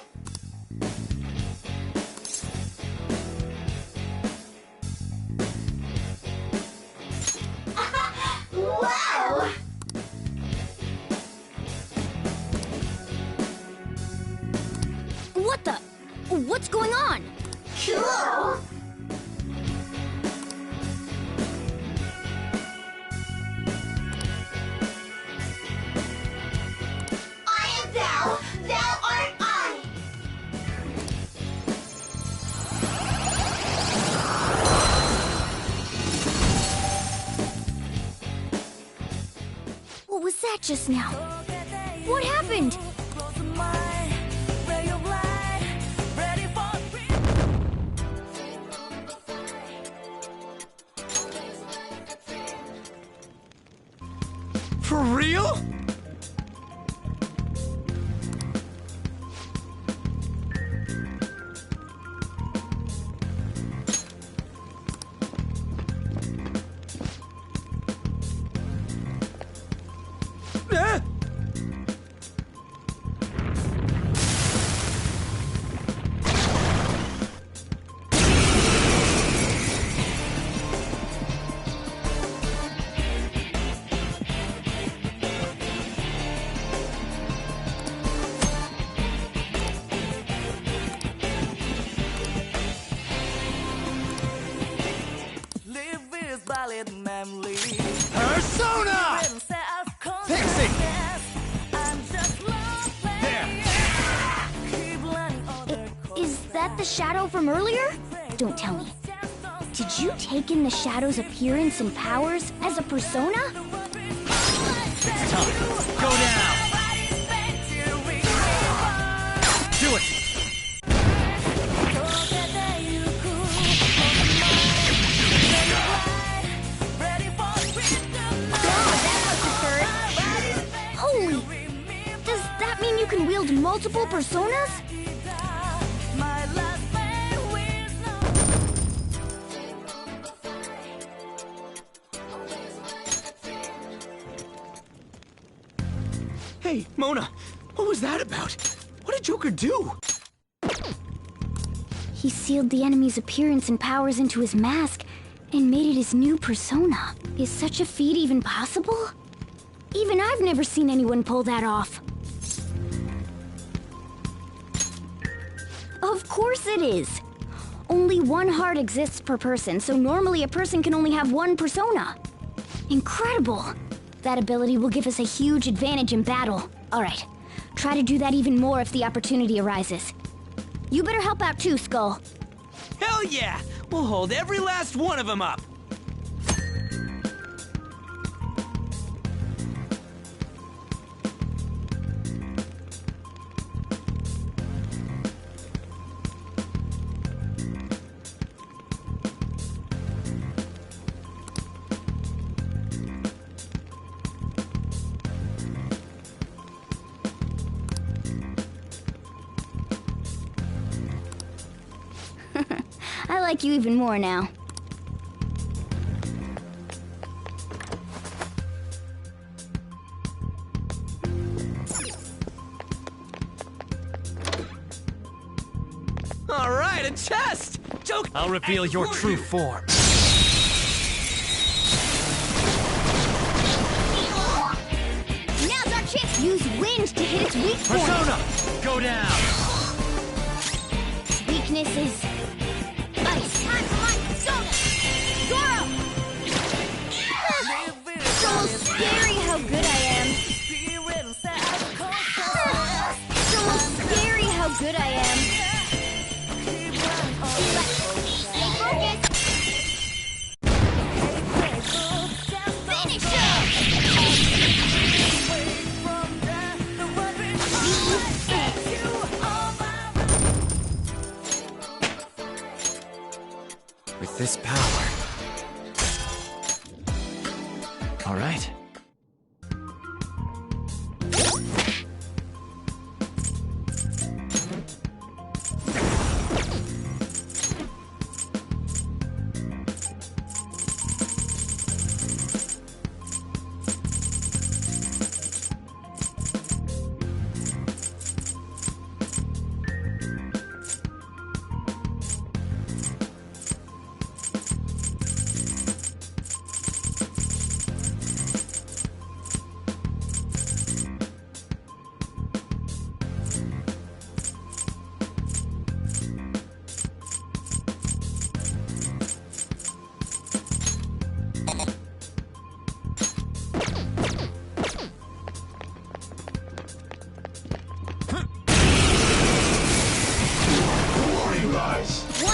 Wow! What the? What's going on? Cool! I am thou, thou art I! What was that just now? What happened? For real? Persona! Pixie! Is that the shadow from earlier? Don't tell me. Did you take in the Shadow's appearance and powers as a persona? It's time. Go down! Do it! Holy! Does that mean you can wield multiple personas? Hey, Mona, what was that about? What did Joker do? He sealed the enemy's appearance and powers into his mask and made it his new persona. Is such a feat even possible? Even I've never seen anyone pull that off. Of course it is. Only one heart exists per person, so normally a person can only have one persona. Incredible! That ability will give us a huge advantage in battle. Alright, try to do that even more if the opportunity arises. You better help out too, Skull. Hell yeah! We'll hold every last one of them up! I like you even more now. All right, a test! Joker! I'll reveal your true form. Now's our chance! Use wind to hit its weak point! Persona! Go down! Weakness is... ice. Time for my persona! Zoro! It's almost scary how good I am. It's almost scary how good I am. Stay focused! Finish him! With this power. All right.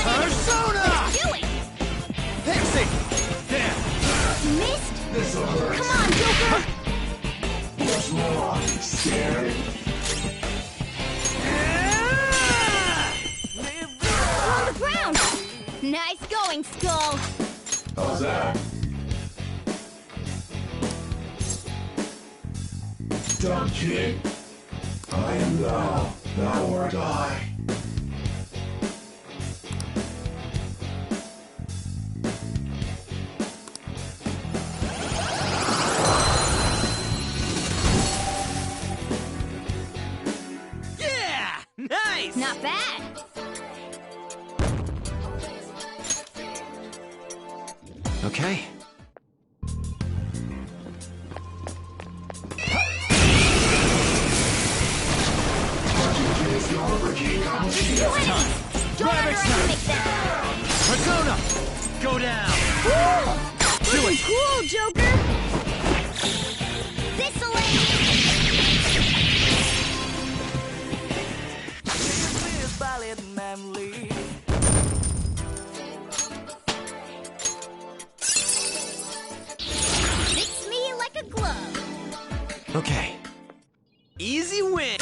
Persona! Let's do it! Pixie! There! Missed? Come on, Joker! What's wrong? Scared? On the ground! Nice going, Skull! How's that? Dumb kid. I am thou or die. Yeah! Nice! Not bad! Okay. Don't underestimate them! Persona! Go down! Cool! Do it! Cool, Joker! This'll Okay. Easy win!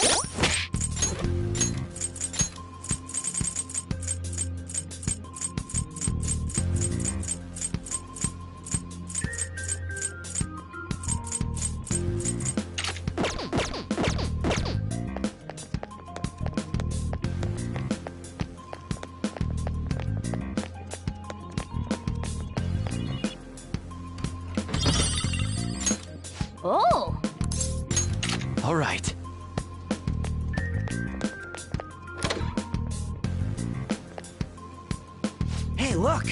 Oh! All right. Hey, look!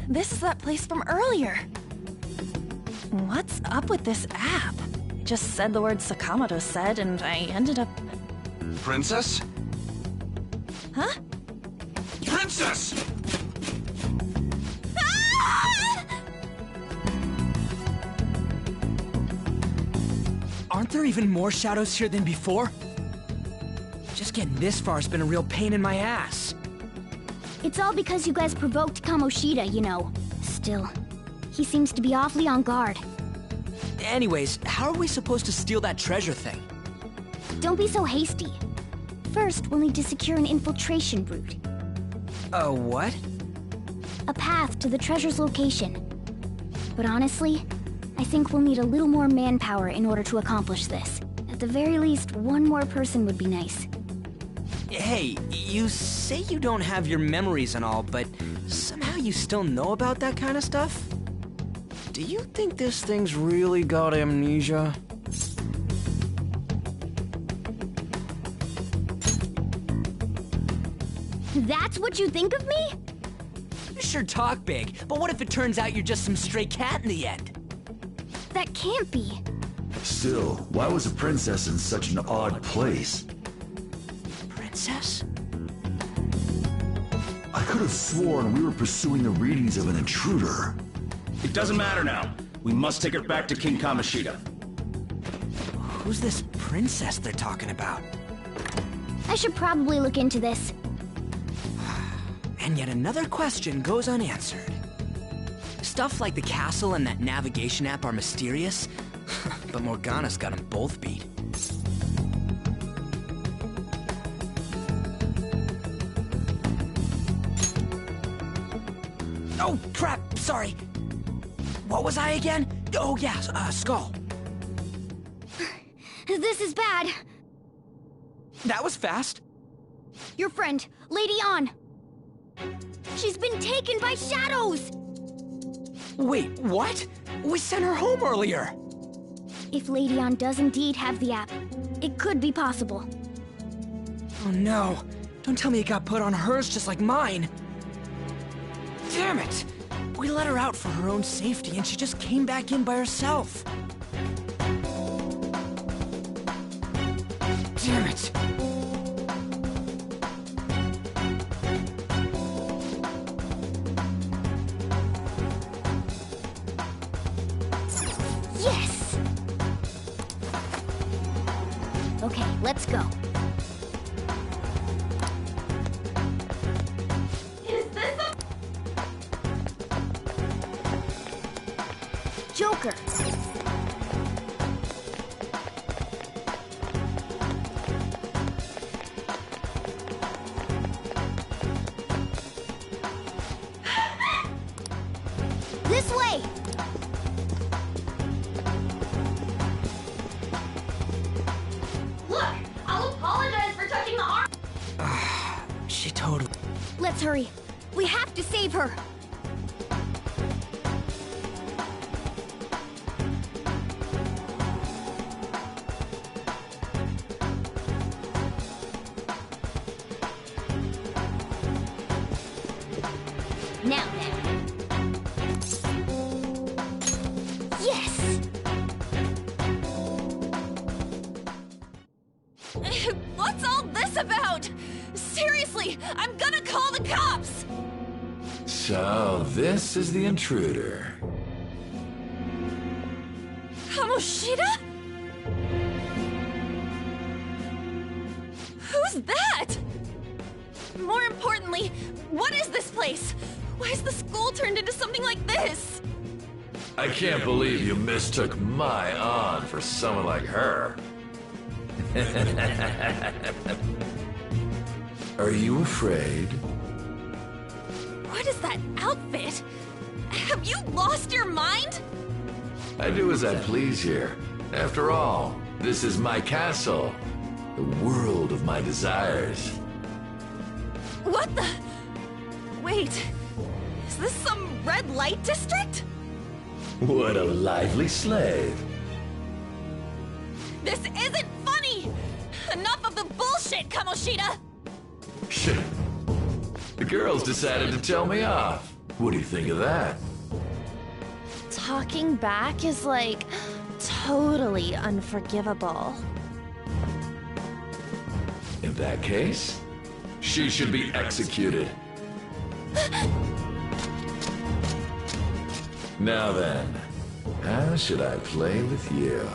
This is that place from earlier. What's up with this app? Just said the word Sakamoto said, and I ended up... Princess? Huh? Princess! Aren't there even more shadows here than before? Just getting this far has been a real pain in my ass. It's all because you guys provoked Kamoshida, you know. Still, he seems to be awfully on guard. Anyways, how are we supposed to steal that treasure thing? Don't be so hasty. First, we'll need to secure an infiltration route. A what? A path to the treasure's location. But honestly, I think we'll need a little more manpower in order to accomplish this. At the very least, one more person would be nice. Hey, you say you don't have your memories and all, but somehow you still know about that kind of stuff? Do you think this thing's really got amnesia? That's what you think of me? You sure talk big, but what if it turns out you're just some stray cat in the end? That can't be. Still, why was a princess in such an odd place? Princess? I could have sworn we were pursuing the readings of an intruder. It doesn't matter now. We must take her back to King Kamoshida. Who's this princess they're talking about? I should probably look into this. And yet another question goes unanswered. Stuff like the castle and that navigation app are mysterious, but Morgana's got them both beat. Oh, crap! Sorry. What was I again? Oh, yeah, Skull. This is bad. That was fast. Your friend, Lady Ann. She's been taken by shadows! Wait, what? We sent her home earlier! If Lady Ann does indeed have the app, it could be possible. Oh no. Don't tell me it got put on hers just like mine. Damn it! We let her out for her own safety and she just came back in by herself. Damn it! Yes! Okay, let's go. Joker! This way! Look! I'll apologize for touching the arm! She totally... Let's hurry. We have to save her! Now. Yes! What's all this about? Seriously, I'm gonna call the cops! So, this is the intruder. Kamoshida? Who's that? More importantly, what is this place? Why is the school turned into something like this? I can't believe you mistook my Ann for someone like her. Are you afraid? What is that outfit? Have you lost your mind? I do as I please here. After all, this is my castle. The world of my desires. What the? Wait, is this some red light district? What a lively slave. This isn't funny! Enough of the bullshit, Kamoshida! Shit. The girls decided to tell me off. What do you think of that? Talking back is like totally unforgivable. In that case, she should be executed. Now then, how should I play with you?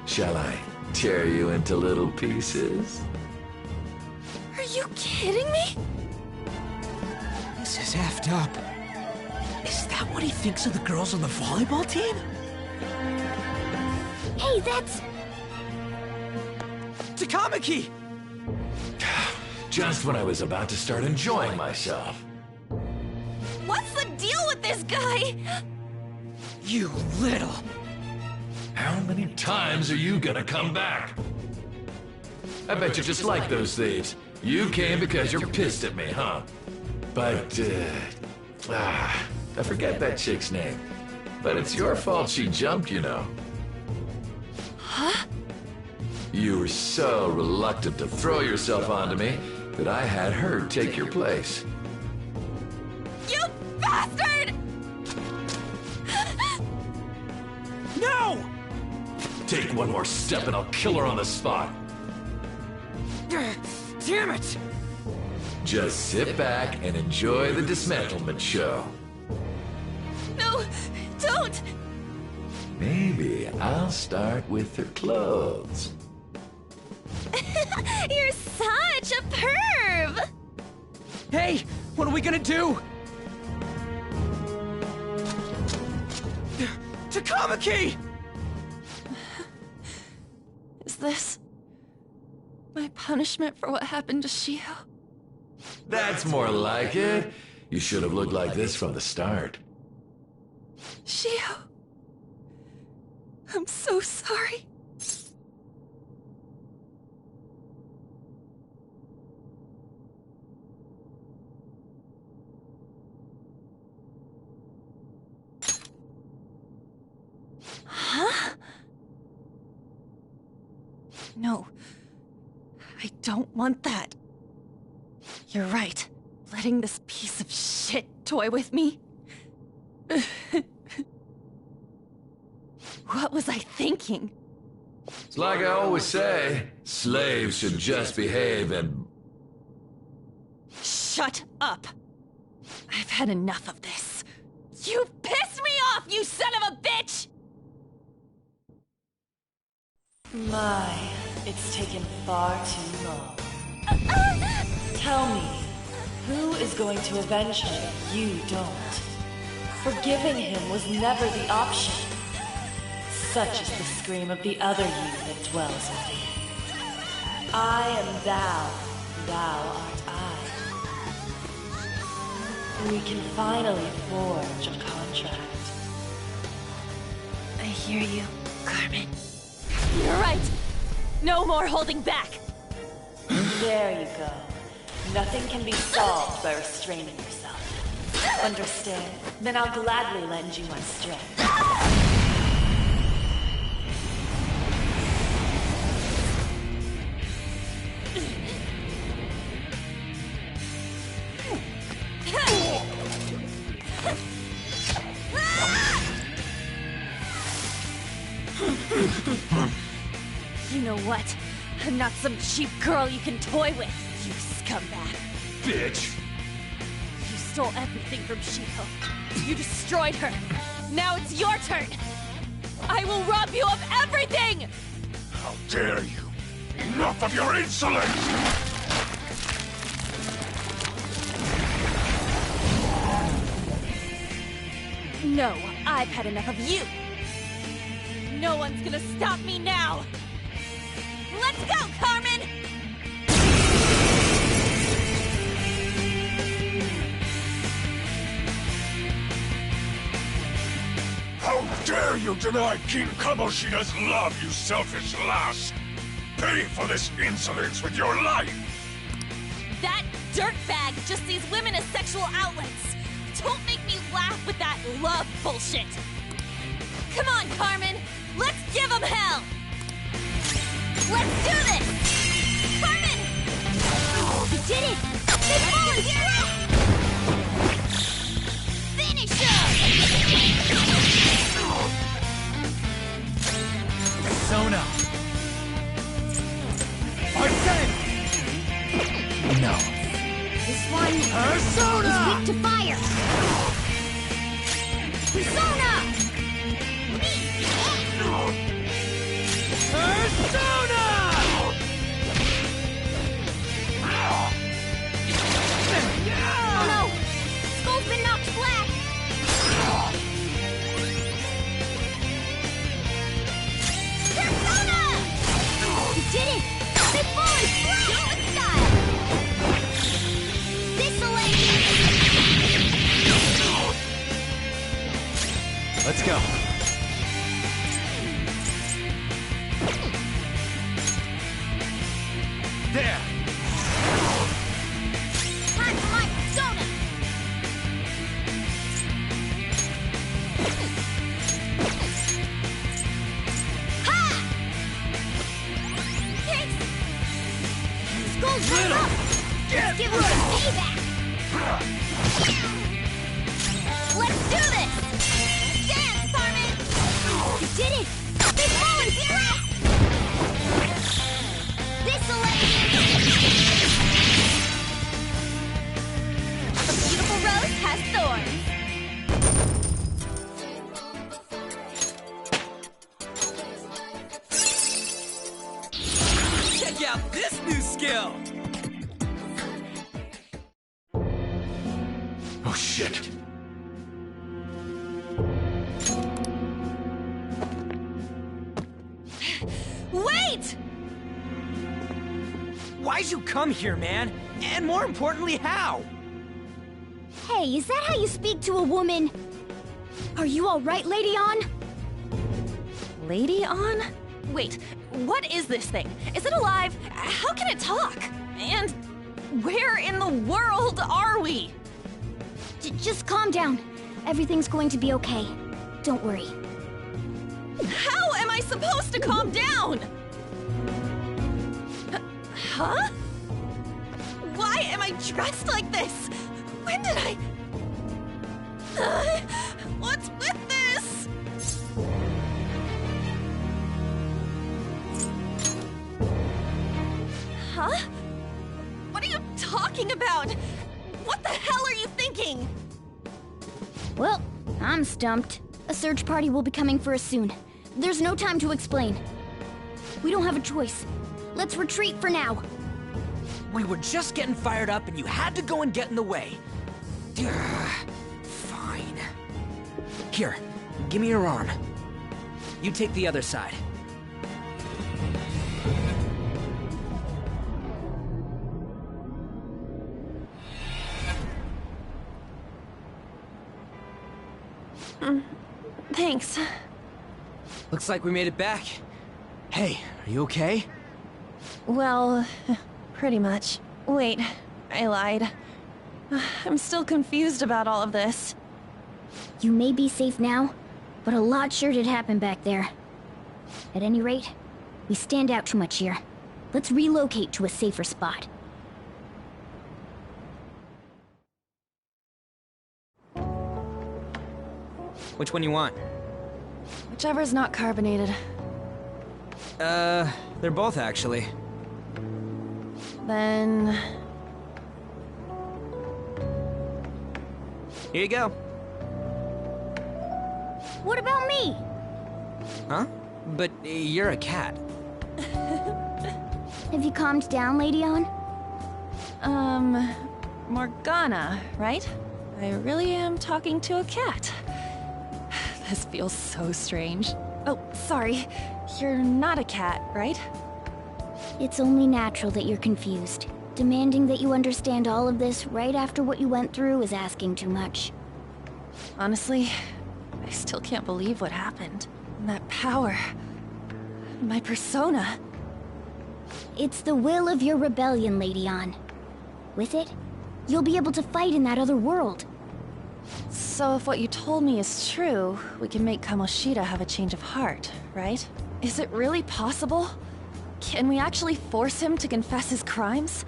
Shall I tear you into little pieces? Are you kidding me? This is effed up. Is that what he thinks of the girls on the volleyball team? Hey, that's... Takamaki! Just when I was about to start enjoying myself. What's the deal with this guy? You little... How many times are you gonna come back? I bet you just like those thieves. You came because you're pissed at me, huh? But, I forget that chick's name. But it's your fault she jumped, you know. Huh? You were so reluctant to throw yourself onto me that I had her take your place. You bastard! No! Take one more step and I'll kill her on the spot. Damn it! Just sit back and enjoy the dismantlement show. No, don't! Maybe I'll start with her clothes. You're such a perv! Hey, what are we gonna do? Takamaki! Is this my punishment for what happened to Shiho? That's more like it. You should have looked like this from the start. Shiho, I'm so sorry. Huh? No, I don't want that. You're right. Letting this piece of shit toy with me. What was I thinking? It's like I always say, slaves should just behave and... Shut up! I've had enough of this. You pissed me off, you son of a bitch! My, it's taken far too long. Tell me, who is going to avenge him? You don't. Forgiving him was never the option. Such is the scream of the other you that dwells within. I am thou, thou art I. We can finally forge a contract. I hear you, Carmen. You're right! No more holding back! There you go. Nothing can be solved by restraining yourself. Understand? Then I'll gladly lend you my strength. You know what? I'm not some cheap girl you can toy with, you scumbag. Bitch! You stole everything from Shiho. You destroyed her. Now it's your turn. I will rob you of everything! How dare you! Enough of your insolence! No, I've had enough of you! No one's gonna stop me now! Let's go, Carmen! How dare you deny King Kamoshida's love, you selfish lass! Pay for this insolence with your life! That dirtbag just sees women as sexual outlets! Don't make me laugh with that love bullshit! Come on, Carmen! Let's give him hell! Let's do this! Carmen! You did it! This ball is through! Finish him! Persona! Arsene! No. This one Persona! is weak to fire! Persona! Persona! Oh no! Skull's been knocked flat! Persona! You did it! They've fallen flat! Do it with style! This'll Let's go. There! Time for my persona! Ha! Thanks! Skull's right up! Let's give him some payback! Let's do this! Dance, Carmen! You did it! They've fallen flat! This'll let a beautiful rose has thorns. Check out this new skill! Oh shit! Wait! Why'd you come here, man? And more importantly, how? Hey, is that how you speak to a woman? Are you alright, Lady On? Lady On? Wait, what is this thing? Is it alive? How can it talk? And where in the world are we? Just calm down. Everything's going to be okay. Don't worry. How am I supposed to calm down? Huh? Why am I dressed like this? When did I... what's with this? Huh? What are you talking about? What the hell are you thinking? Well, I'm stumped. A search party will be coming for us soon. There's no time to explain. We don't have a choice. Let's retreat for now. We were just getting fired up and you had to go and get in the way. Fine. Here, give me your arm. You take the other side. Thanks. Looks like we made it back. Hey, are you okay? Well, pretty much. Wait, I lied. I'm still confused about all of this. You may be safe now, but a lot sure did happen back there. At any rate, we stand out too much here. Let's relocate to a safer spot. Which one you want? Whichever's not carbonated. They're both actually. Then... Here you go. What about me? Huh? But you're a cat. Have you calmed down, Lady Ann? Morgana, right? I really am talking to a cat. This feels so strange. Oh, sorry. You're not a cat, right? It's only natural that you're confused. Demanding that you understand all of this right after what you went through is asking too much. Honestly, I still can't believe what happened. That power. My persona. It's the will of your rebellion, Lady Ann. With it, you'll be able to fight in that other world. So if what you told me is true, we can make Kamoshida have a change of heart, right? Is it really possible? Can we actually force him to confess his crimes?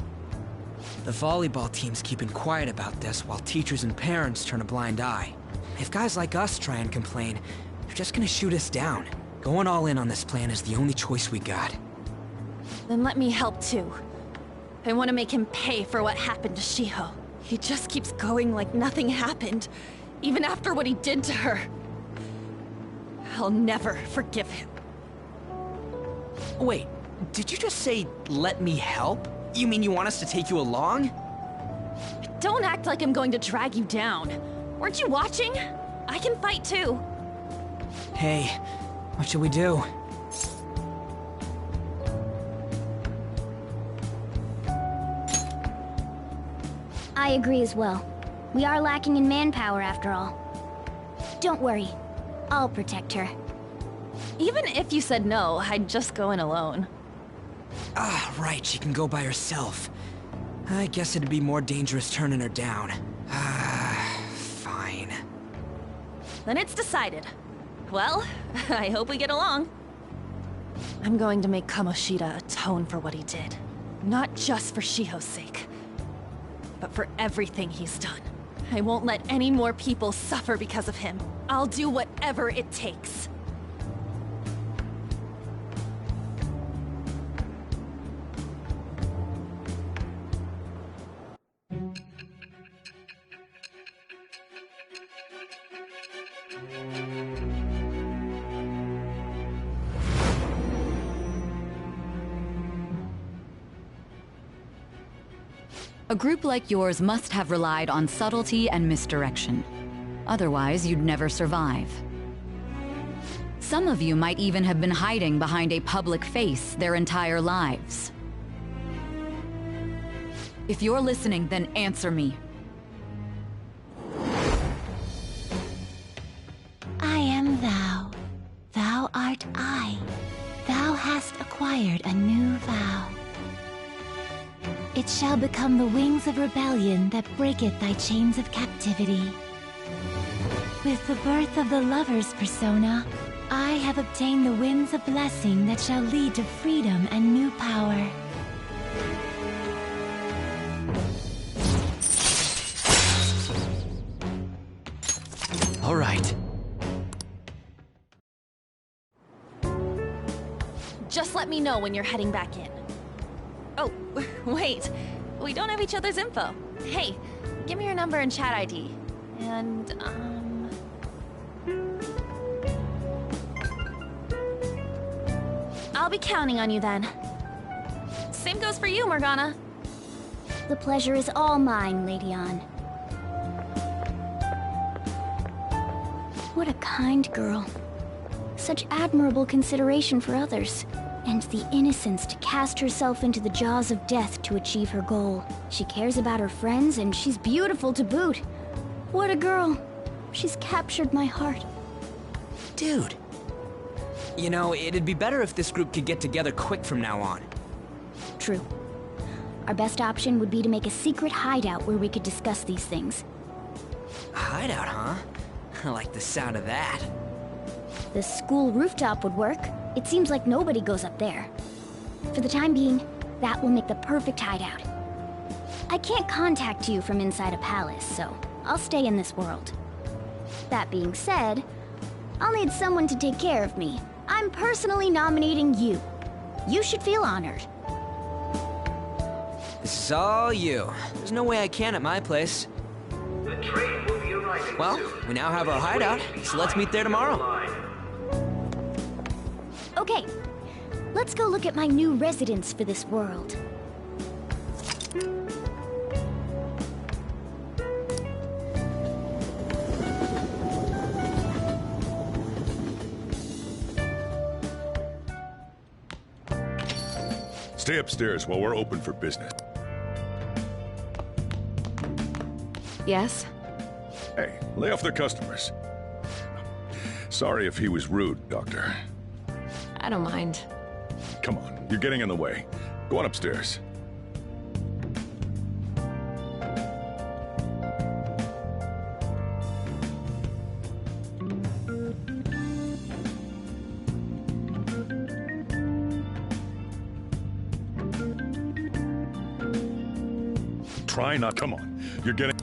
The volleyball team's keeping quiet about this while teachers and parents turn a blind eye. If guys like us try and complain, they're just gonna shoot us down. Going all in on this plan is the only choice we got. Then let me help too. I want to make him pay for what happened to Shiho. He just keeps going like nothing happened, even after what he did to her. I'll never forgive him. Wait, did you just say, let me help? You mean you want us to take you along? Don't act like I'm going to drag you down. Weren't you watching? I can fight too. Hey, what should we do? I agree as well. We are lacking in manpower after all. Don't worry. I'll protect her. Even if you said no, I'd just go in alone. Ah, right, she can go by herself. I guess it'd be more dangerous turning her down. Fine. Then it's decided. Well, I hope we get along. I'm going to make Kamoshida atone for what he did. Not just for Shiho's sake, but for everything he's done. I won't let any more people suffer because of him. I'll do whatever it takes. A group like yours must have relied on subtlety and misdirection. Otherwise, you'd never survive. Some of you might even have been hiding behind a public face their entire lives. If you're listening, then answer me. I am thou. Thou art I. Thou hast acquired a new vow. It shall become the wings of rebellion that breaketh thy chains of captivity. With the birth of the lover's persona, I have obtained the winds of blessing that shall lead to freedom and new power. All right. Just let me know when you're heading back in. Oh, wait. We don't have each other's info. Hey, give me your number and chat ID. And, I'll be counting on you then. Same goes for you, Morgana. The pleasure is all mine, Lady Ann. What a kind girl. Such admirable consideration for others. And the innocence to cast herself into the jaws of death to achieve her goal. She cares about her friends, and she's beautiful to boot. What a girl. She's captured my heart. Dude. You know, it'd be better if this group could get together quick from now on. True. Our best option would be to make a secret hideout where we could discuss these things. A hideout, huh? I like the sound of that. The school rooftop would work. It seems like nobody goes up there. For the time being, that will make the perfect hideout. I can't contact you from inside a palace, so I'll stay in this world. That being said, I'll need someone to take care of me. I'm personally nominating you. You should feel honored. This is all you. There's no way I can at my place. The train will be arriving Well, soon. we now have our hideout, so let's meet there tomorrow. let's go look at my new residence for this world. Stay upstairs while we're open for business. Yes? Hey, lay off the customers. Sorry if he was rude, Doctor. I don't mind. Come on, you're getting in the way. Go on upstairs. Try not. Come on, you're getting.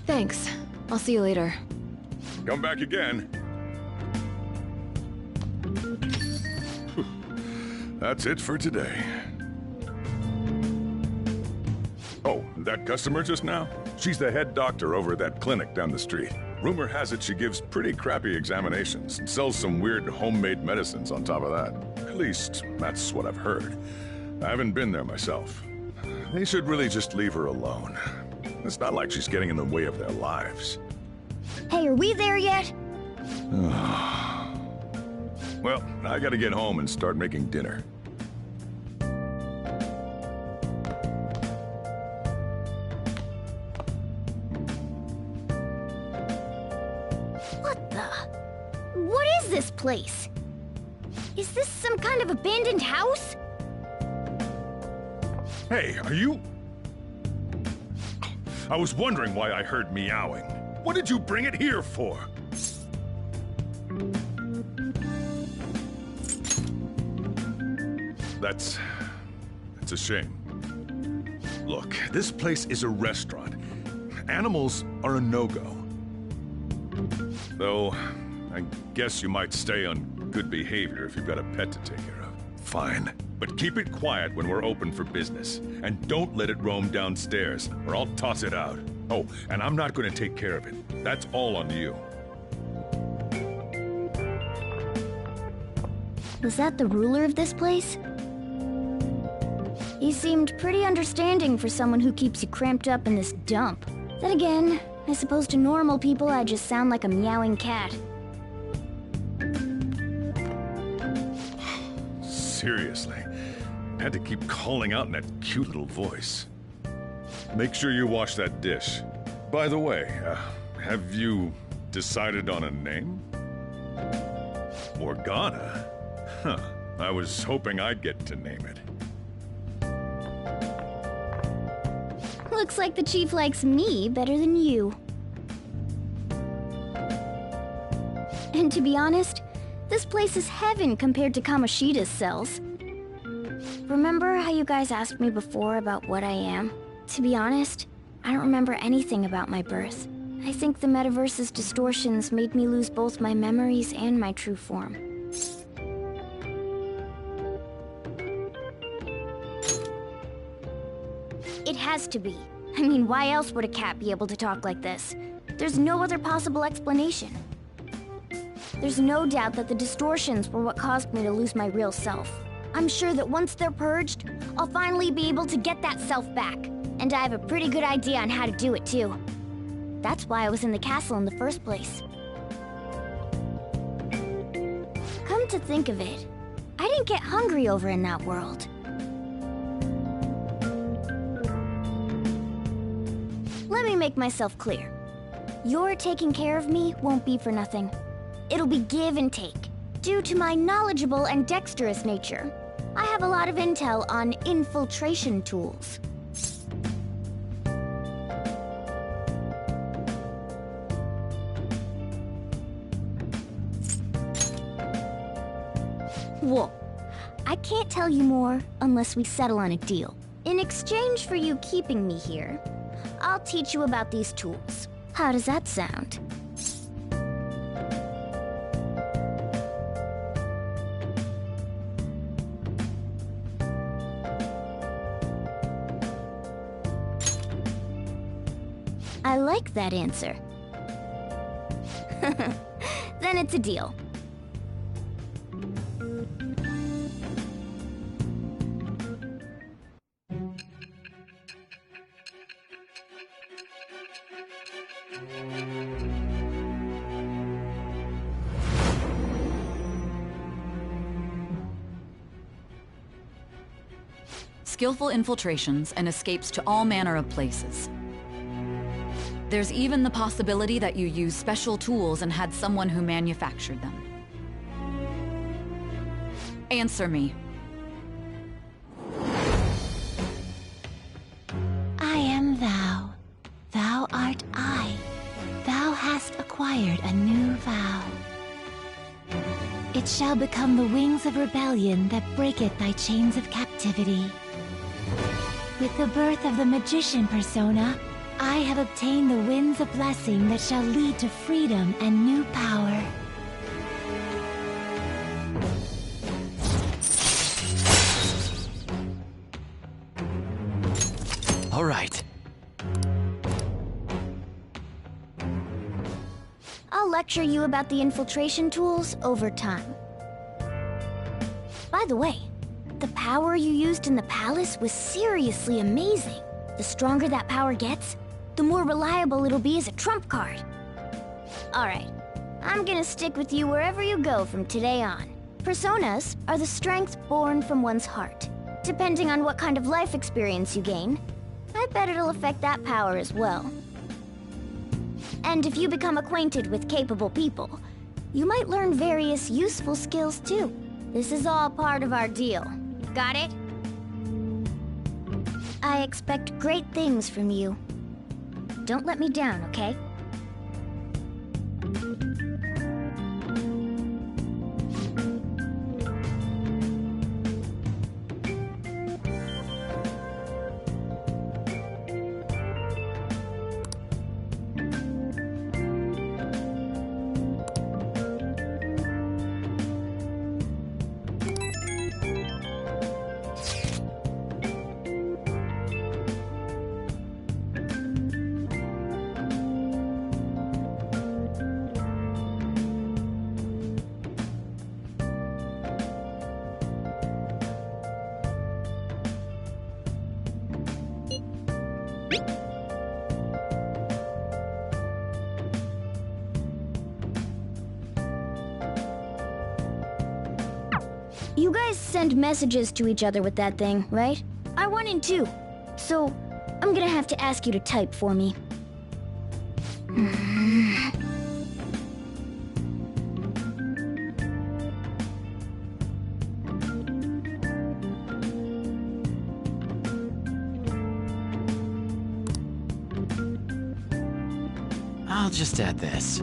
Thanks. I'll see you later. Come back again. That's it for today. Oh, that customer just now? She's the head doctor over at that clinic down the street. Rumor has it she gives pretty crappy examinations and sells some weird homemade medicines on top of that. At least, that's what I've heard. I haven't been there myself. They should really just leave her alone. It's not like she's getting in the way of their lives. Hey, are we there yet? Well, I gotta get home and start making dinner. What the? What is this place? Is this some kind of abandoned house? Hey, are you... I was wondering why I heard meowing. What did you bring it here for? That's a shame. Look, this place is a restaurant. Animals are a no-go. Though, I guess you might stay on good behavior if you've got a pet to take care of. Fine. But keep it quiet when we're open for business. And don't let it roam downstairs, or I'll toss it out. Oh, and I'm not going to take care of it. That's all on you. Was that the ruler of this place? He seemed pretty understanding for someone who keeps you cramped up in this dump. Then again, I suppose to normal people I just sound like a meowing cat. Seriously, I had to keep calling out in that cute little voice. Make sure you wash that dish. By the way, have you decided on a name? Morgana? Huh. I was hoping I'd get to name it. Looks like the chief likes me better than you. And to be honest, this place is heaven compared to Kamoshida's cells. Remember how you guys asked me before about what I am? To be honest, I don't remember anything about my birth. I think the metaverse's distortions made me lose both my memories and my true form. It has to be. I mean, why else would a cat be able to talk like this? There's no other possible explanation. There's no doubt that the distortions were what caused me to lose my real self. I'm sure that once they're purged, I'll finally be able to get that self back. And I have a pretty good idea on how to do it too. That's why I was in the castle in the first place. Come to think of it, I didn't get hungry over in that world. Let me make myself clear. Your taking care of me won't be for nothing. It'll be give and take. Due to my knowledgeable and dexterous nature, I have a lot of intel on infiltration tools. Whoa. I can't tell you more unless we settle on a deal. In exchange for you keeping me here, I'll teach you about these tools. How does that sound? I like that answer. Then it's a deal. Skillful infiltrations and escapes to all manner of places. There's even the possibility that you used special tools and had someone who manufactured them. Answer me. I am thou. Thou art I. Thou hast acquired a new vow. It shall become the wings of rebellion that breaketh thy chains of captivity. With the birth of the magician persona, I have obtained the winds of blessing that shall lead to freedom and new power. All right. I'll lecture you about the infiltration tools over time. By the way, the power you used in the palace was seriously amazing. The stronger that power gets, the more reliable it'll be as a trump card. Alright, I'm gonna stick with you wherever you go from today on. Personas are the strength born from one's heart. Depending on what kind of life experience you gain, I bet it'll affect that power as well. And if you become acquainted with capable people, you might learn various useful skills too. This is all part of our deal. Got it? I expect great things from you. Don't let me down, okay? You guys send messages to each other with that thing, right? I want in too. So, I'm gonna have to ask you to type for me. I'll just add this.